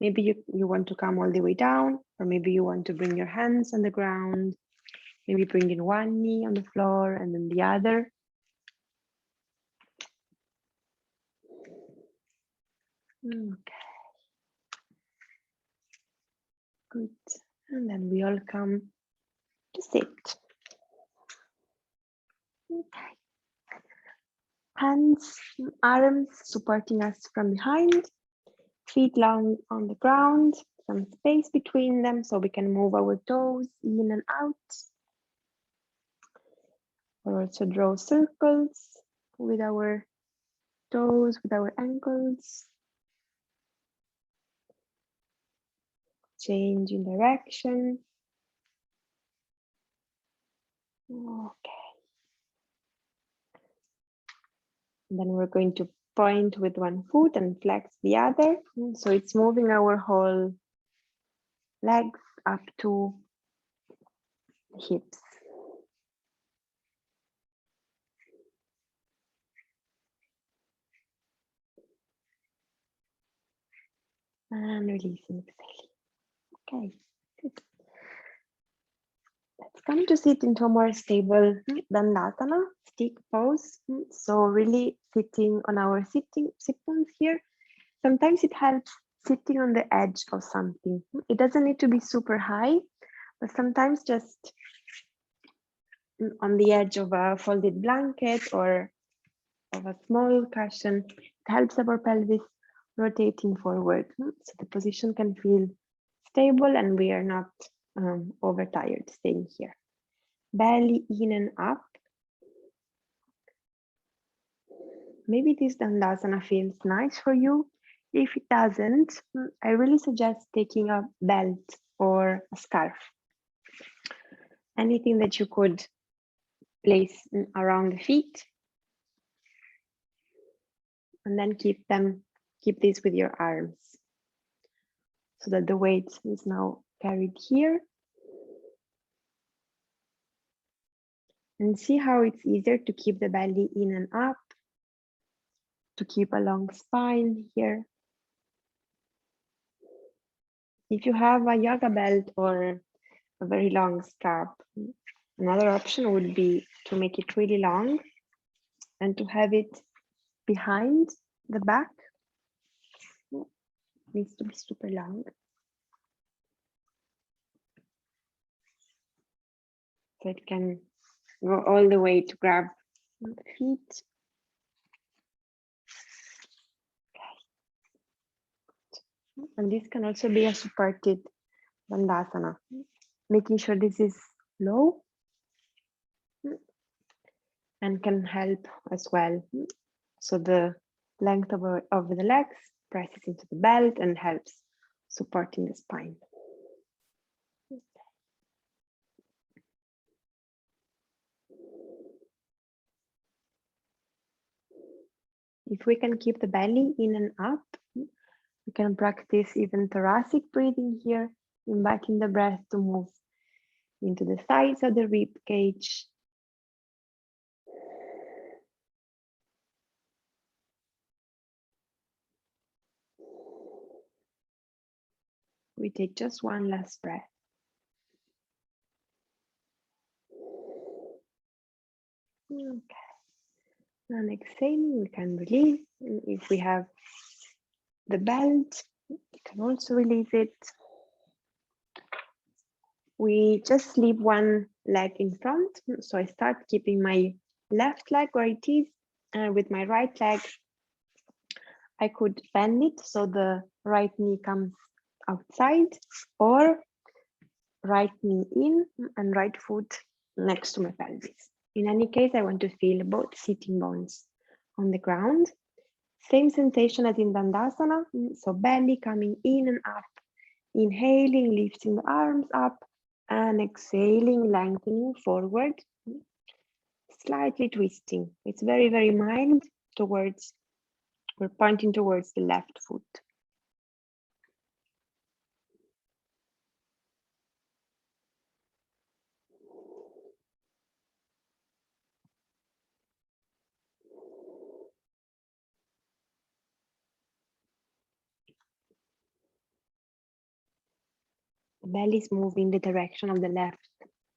maybe you want to come all the way down, or maybe you want to bring your hands on the ground, maybe bring in one knee on the floor and then the other. Okay. Good. And then we all come to sit. Okay. Hands, arms supporting us from behind, feet long on the ground, some space between them so we can move our toes in and out. Or also draw circles with our toes, with our ankles. Change in direction. Okay. And then we're going to point with one foot and flex the other. So it's moving our whole legs up to the hips. And releasing, exhaling. Okay, good. Let's Come to sit into a more stable Dandasana, stick pose. So really sitting on our sit bones here. Sometimes it helps sitting on the edge of something. It doesn't need to be super high, but sometimes just on the edge of a folded blanket or of a small cushion, it helps our pelvis rotating forward. So the position can feel stable and we are not overtired staying here. Belly in and up. Maybe this Dandasana feels nice for you. If it doesn't, I really suggest taking a belt or a scarf. Anything that you could place around the feet. And then keep this with your arms so that the weight is now carried here. And see how it's easier to keep the belly in and up, to keep a long spine here. If you have a yoga belt or a very long strap, another option would be to make it really long and to have it behind the back. It needs to be super long. So it can go all the way to grab the feet. And this can also be a supported Dandasana, making sure this is low and can help as well. So the length of the legs presses into the belt and helps supporting the spine. If we can keep the belly in and up, we can practice even thoracic breathing here, inviting the breath to move into the sides of the rib cage. We take just one last breath. Okay. And exhaling, we can release. And if we have the belt, you can also release it. We just leave one leg in front. So I start keeping my left leg where it is. And with my right leg, I could bend it so the right knee comes outside, or right knee in and right foot next to my pelvis. In any case, I want to feel both sitting bones on the ground. Same sensation as in Dandasana. So belly coming in and up. Inhaling, lifting the arms up, and exhaling, lengthening forward, slightly twisting. It's very, very mild towards, we're pointing towards the left foot. The belly is moving the direction of the left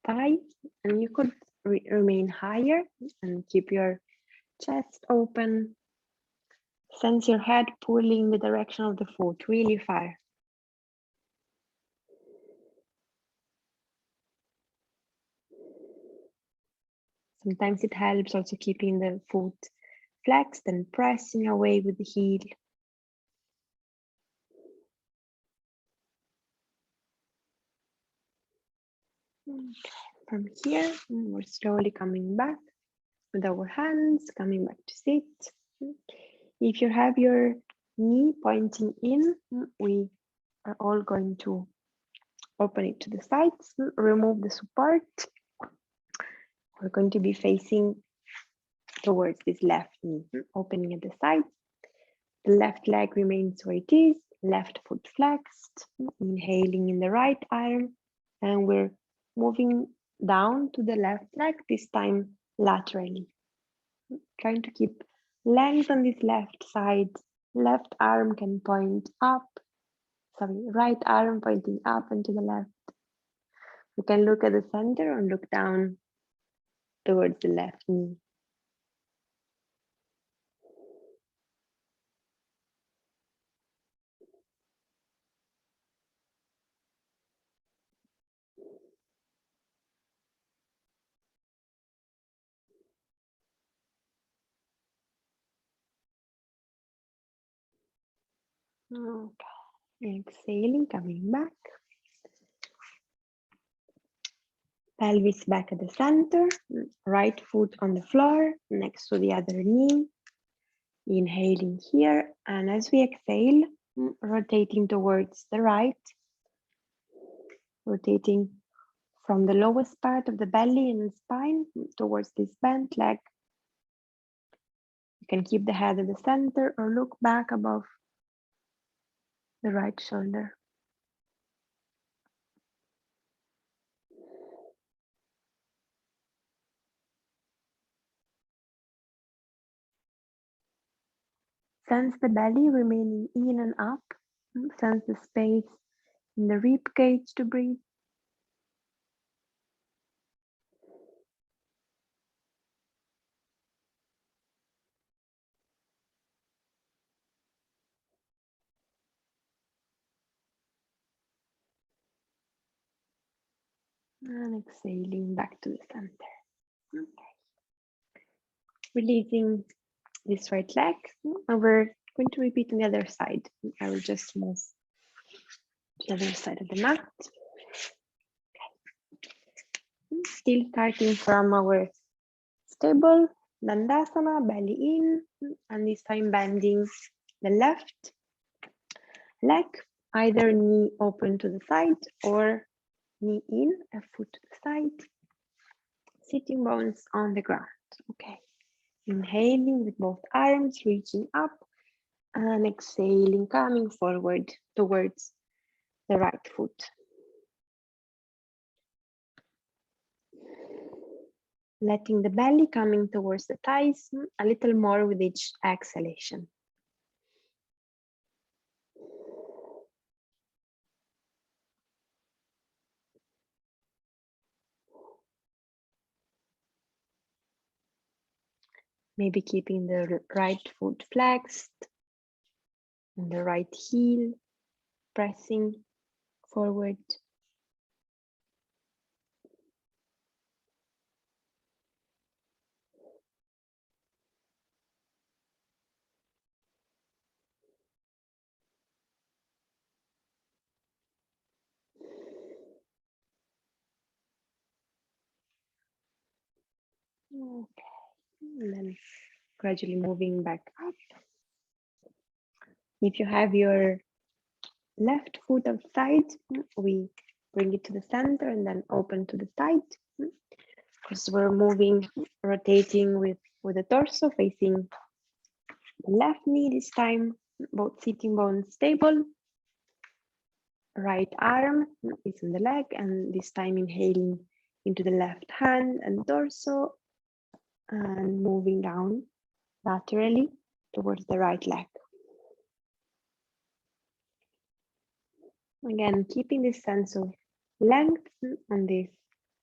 thigh, and you could remain higher and keep your chest open. Sense your head pulling the direction of the foot really far. Sometimes it helps also keeping the foot flexed and pressing away with the heel. From here, we're slowly coming back with our hands, coming back to sit. If you have your knee pointing in, we are all going to open it to the sides, remove the support. We're going to be facing towards this left knee, opening at the sides. The left leg remains where it is, left foot flexed, inhaling in the right arm, and we're moving down to the left leg, this time laterally. Trying to keep length on this left side. Left arm can point up, right arm pointing up and to the left. You can look at the center or look down towards the left knee. Okay. Exhaling, coming back. Pelvis back at the center, right foot on the floor next to the other knee. Inhaling here, and as we exhale, rotating towards the right, rotating from the lowest part of the belly and spine towards this bent leg. You can keep the head at the center or look back above the right shoulder. Sense the belly remaining in and up. Sense the space in the rib cage to breathe. And exhaling back to the center. Okay. Releasing this right leg, and we're going to repeat on the other side. I will just move to the other side of the mat. Okay. Still starting from our stable Dandasana, belly in, and this time bending the left leg, either knee open to the side or knee in, a foot to the side, sitting bones on the ground. Okay. Inhaling with both arms, reaching up, and exhaling, coming forward towards the right foot. Letting the belly coming towards the thighs a little more with each exhalation. Maybe keeping the right foot flexed and the right heel pressing forward. Okay, and then gradually moving back up. If you have your left foot outside, we bring it to the center and then open to the side. Because we're moving, rotating with the torso facing the left knee this time, both sitting bones stable. Right arm is on the leg, and this time inhaling into the left hand and torso and moving down laterally towards the right leg. Again, keeping this sense of length on this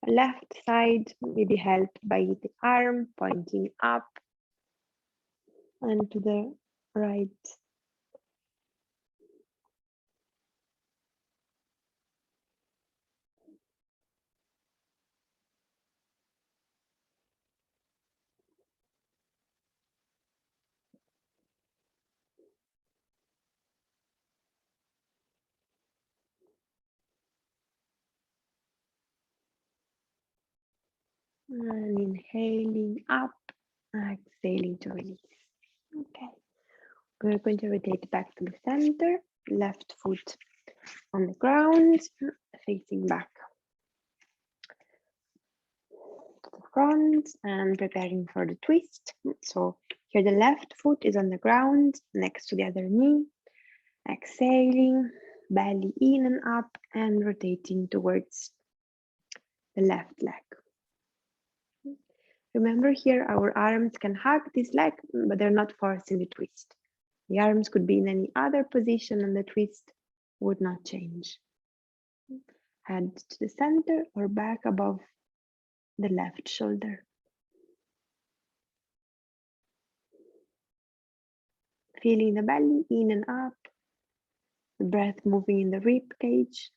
left side, maybe helped by the arm pointing up and to the right. And inhaling up, exhaling to release. Okay, we're going to rotate back to the center, left foot on the ground, facing back to the front and preparing for the twist. So here the left foot is on the ground next to the other knee. Exhaling, belly in and up and rotating towards the left leg. Remember here, our arms can hug this leg, but they're not forcing the twist. The arms could be in any other position and the twist would not change. Head to the center or back above the left shoulder. Feeling the belly in and up, the breath moving in the rib cage.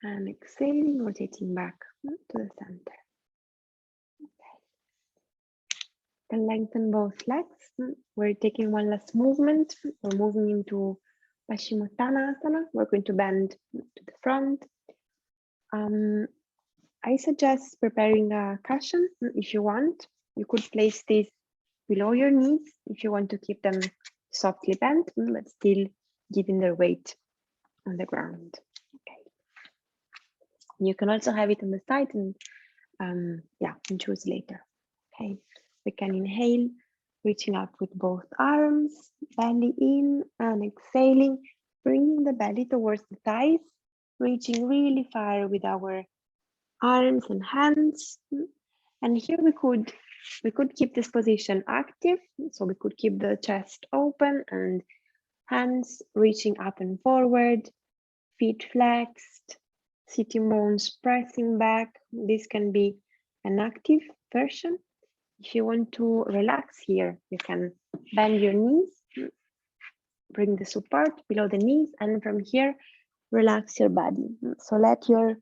And exhaling, rotating back to the center. Then lengthen both legs. We're taking one last movement. We're moving into Pashimotana. We're going to bend to the front. I suggest preparing a cushion if you want. You could place this below your knees if you want to keep them softly bent, but still giving their weight on the ground. Okay. You can also have it on the side and choose later. Okay, we can inhale, reaching up with both arms, belly in, and exhaling, bringing the belly towards the thighs, reaching really far with our arms and hands. And here we could keep this position active, so we could keep the chest open and hands reaching up and forward, feet flexed, sitting bones pressing back. This can be an active version. If you want to relax here, you can bend your knees, bring the support below the knees, and from here, relax your body. So let your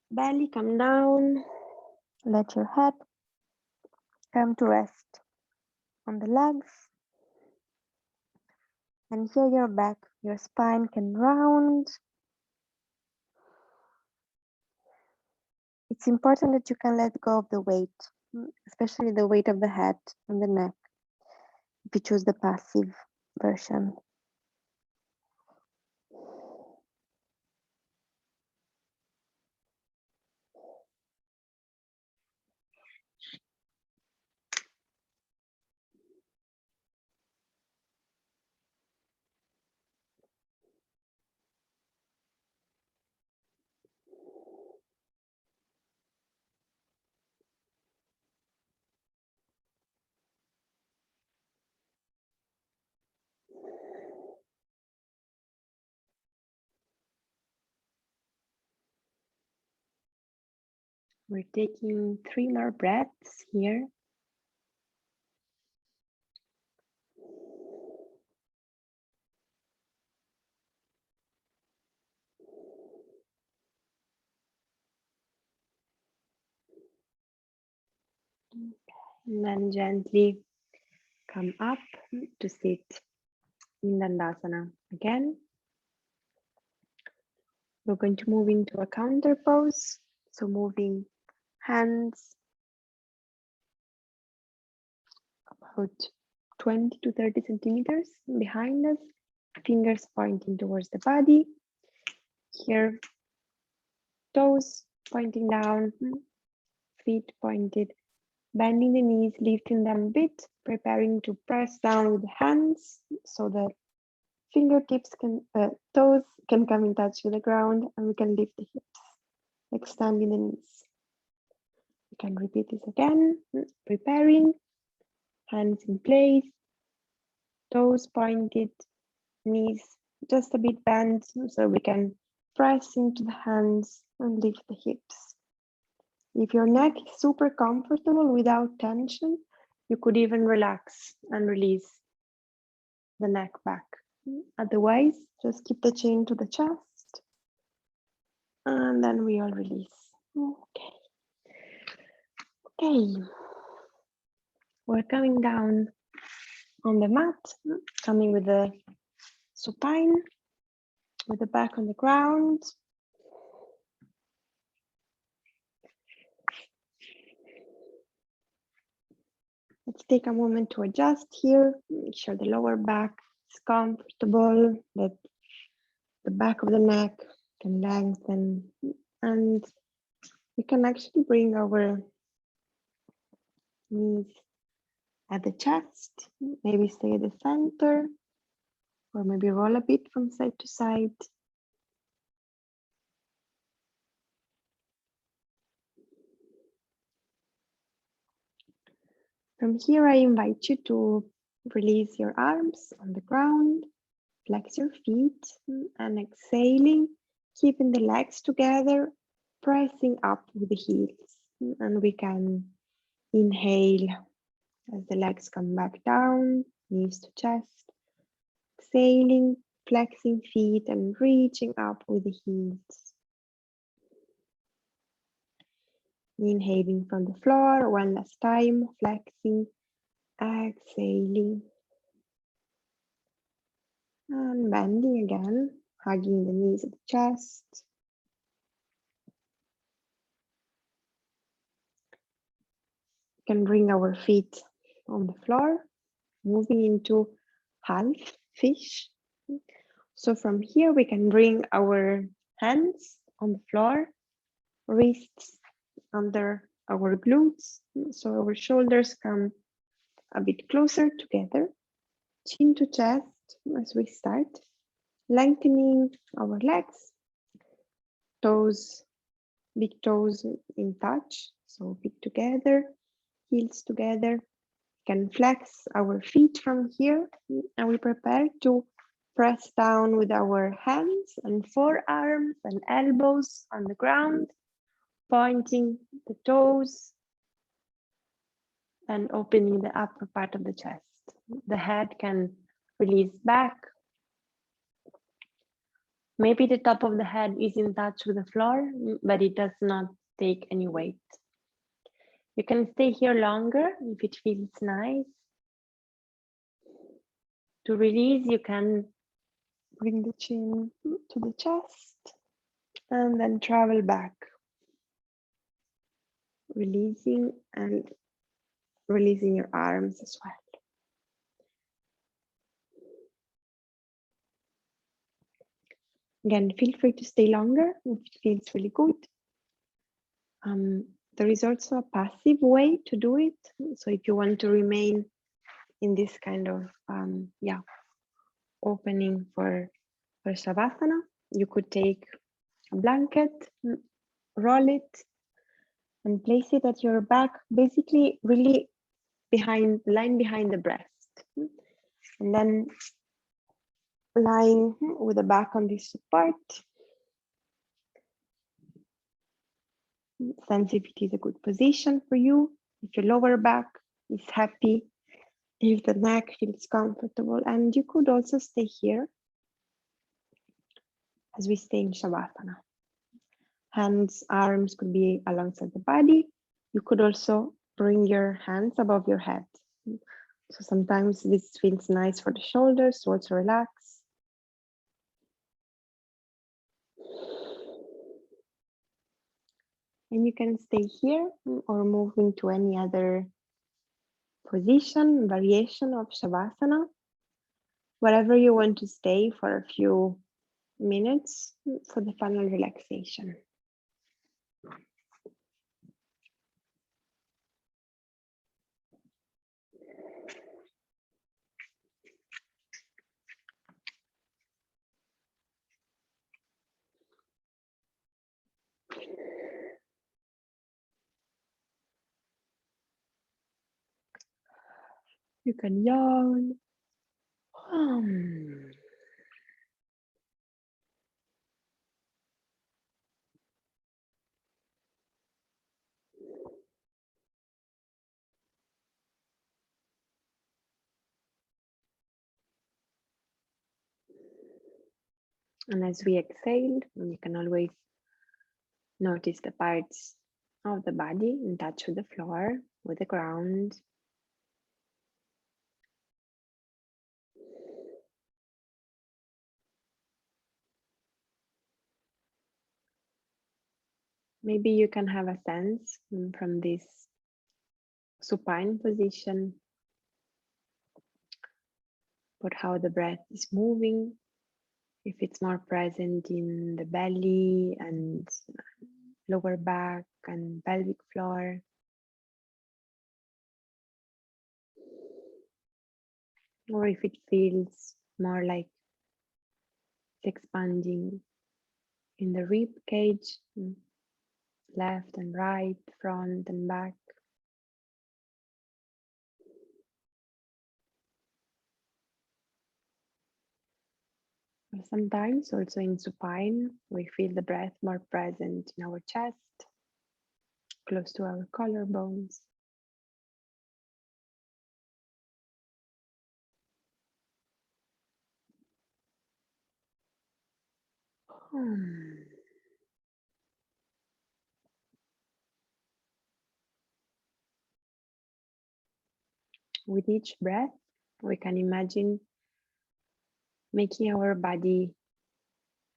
belly come down, let your head come to rest on the legs. And here your back, your spine can round. It's important that you can let go of the weight, especially the weight of the head and the neck, if you choose the passive version. We're taking 3 more breaths here. And then gently come up to sit in Dandasana again. We're going to move into a counter pose. So moving hands about 20 to 30 centimeters behind us, fingers pointing towards the body. Here, toes pointing down, feet pointed, bending the knees, lifting them a bit, preparing to press down with the hands so that fingertips toes can come in touch with the ground, and we can lift the hips, extending the knees. We can repeat this again, preparing, hands in place, toes pointed, knees just a bit bent, so we can press into the hands and lift the hips. If your neck is super comfortable without tension, you could even relax and release the neck back. Otherwise, just keep the chin to the chest, and then we all release. Okay. We're coming down on the mat, coming with the supine, with the back on the ground. Let's take a moment to adjust here, make sure the lower back is comfortable, that The back of the neck can lengthen, and we can actually bring our knees at the chest, maybe stay at the center, or maybe roll a bit from side to side. From here, I invite you to release your arms on the ground, flex your feet, and exhaling, keeping the legs together, pressing up with the heels. And we can inhale as the legs come back down, knees to chest. Exhaling, flexing feet and reaching up with the heels. Inhaling from the floor, one last time, flexing, exhaling. And bending again, hugging the knees at the chest. We can bring our feet on the floor, moving into half fish. So from here, we can bring our hands on the floor, wrists under our glutes, so our shoulders come a bit closer together, chin to chest as we start, lengthening our legs, toes, big toes in touch, so feet together, heels together. We can flex our feet from here, and we prepare to press down with our hands and forearms and elbows on the ground, pointing the toes and opening the upper part of the chest. The head can release back. Maybe the top of the head is in touch with the floor, but it does not take any weight. You can stay here longer if it feels nice. To release, you can bring the chin to the chest and then travel back. Releasing and releasing your arms as well. Again, feel free to stay longer if it feels really good. There is also a passive way to do it. So if you want to remain in this kind of opening for Savasana, you could take a blanket, roll it, and place it at your back, basically really behind the breast. And then lying with the back on this support. Sensitivity is a good position for you. If your lower back is happy, if the neck feels comfortable, and you could also stay here as we stay in Shavasana. Hands, arms could be alongside the body. You could also bring your hands above your head. So sometimes this feels nice for the shoulders, so also relax. And you can stay here or move into any other position, variation of Shavasana, wherever you want to stay for a few minutes for the final relaxation. You can yawn. And as we exhale, you can always notice the parts of the body in touch with the floor, with the ground. Maybe you can have a sense from this supine position about how the breath is moving If it's more present in the belly and lower back and pelvic floor. Or if it feels more like it's expanding in the rib cage, left and right, front and back. Or sometimes also in supine, we feel the breath more present in our chest, close to our collarbones. With each breath, we can imagine making our body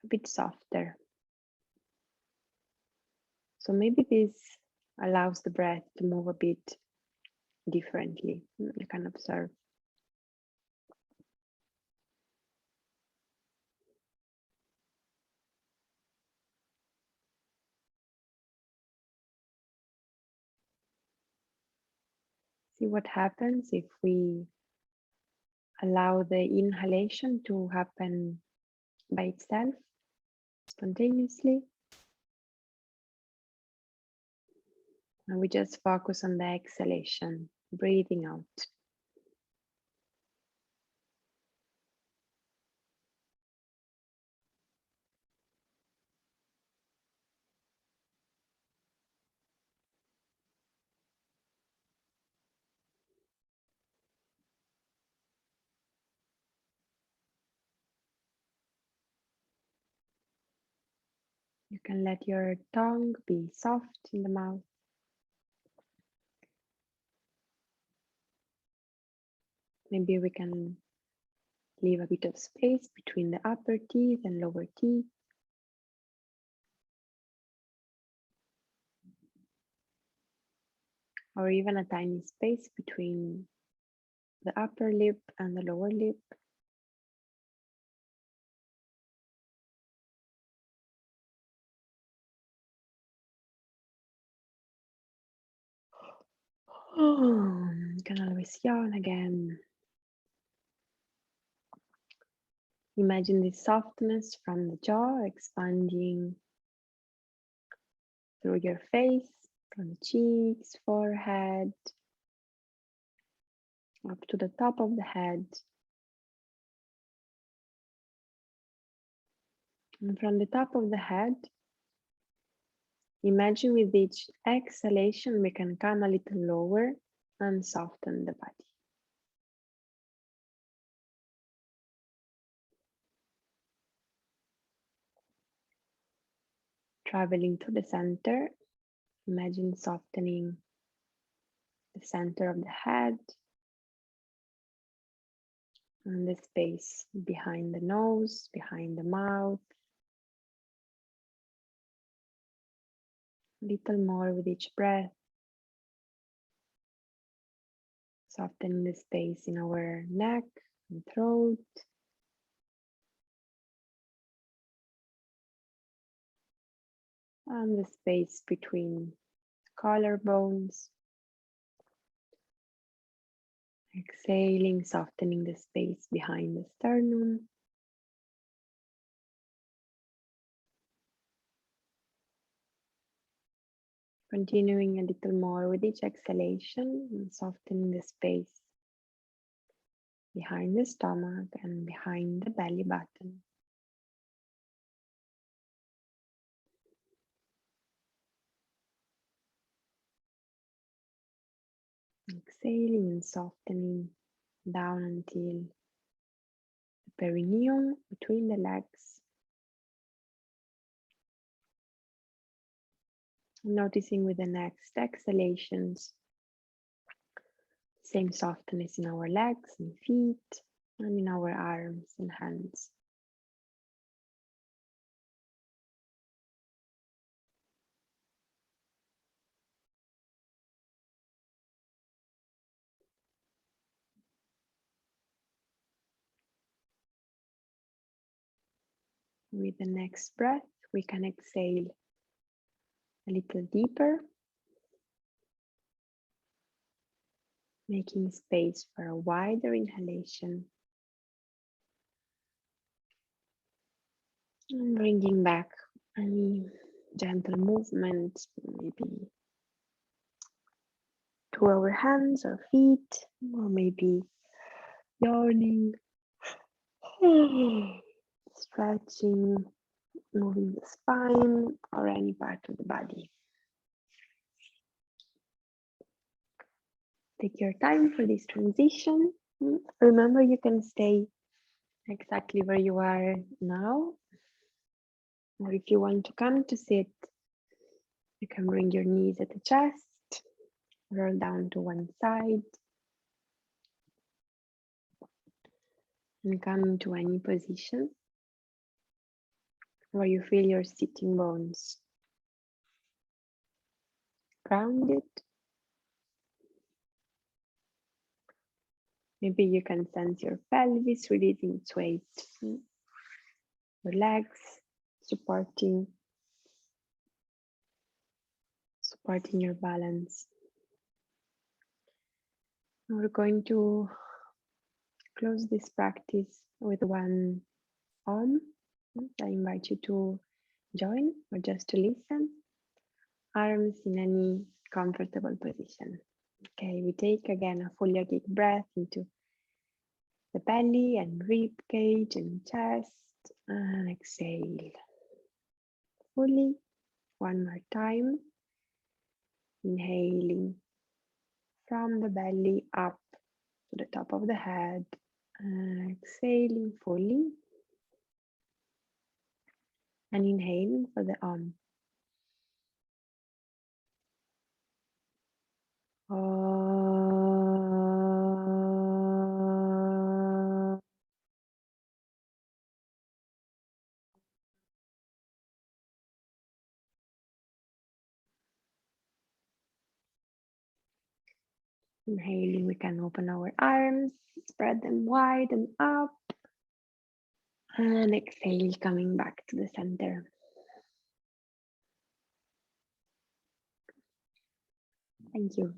a bit softer. So maybe this allows the breath to move a bit differently. You can observe. See what happens if we allow the inhalation to happen by itself, spontaneously. And we just focus on the exhalation, breathing out. You can let your tongue be soft in the mouth. Maybe we can leave a bit of space between the upper teeth and lower teeth. Or even a tiny space between the upper lip and the lower lip. You can always yawn again. Imagine the softness from the jaw expanding through your face, from the cheeks, forehead, up to the top of the head. And from the top of the head, imagine with each exhalation we can come a little lower and soften the body. Traveling to the center, imagine softening the center of the head and the space behind the nose, behind the mouth. A little more with each breath, softening the space in our neck and throat. And the space between collarbones. Exhaling, softening the space behind the sternum. Continuing a little more with each exhalation and softening the space behind the stomach and behind the belly button. Exhaling and softening down until the perineum between the legs. Noticing with the next exhalations, same softness in our legs and feet and in our arms and hands. With the next breath, we can exhale a little deeper, making space for a wider inhalation. And bringing back any gentle movement, maybe to our hands or feet, or maybe yawning, stretching, moving the spine or any part of the body. Take your time for this transition. Remember, you can stay exactly where you are now. Or if you want to come to sit, you can bring your knees at the chest, roll down to one side, and come into any position where you feel your sitting bones grounded. Maybe you can sense your pelvis releasing its weight, your legs supporting your balance. We're going to close this practice with one Om. I invite you to join or just to listen. Arms in any comfortable position. Okay, we take again a full yogic breath into the belly and rib cage and chest, and exhale fully. One more time. Inhaling from the belly up to the top of the head, and exhaling fully, and inhaling for the Om. Inhaling, we can open our arms, spread them wide and up, and exhale, coming back to the center. Thank you.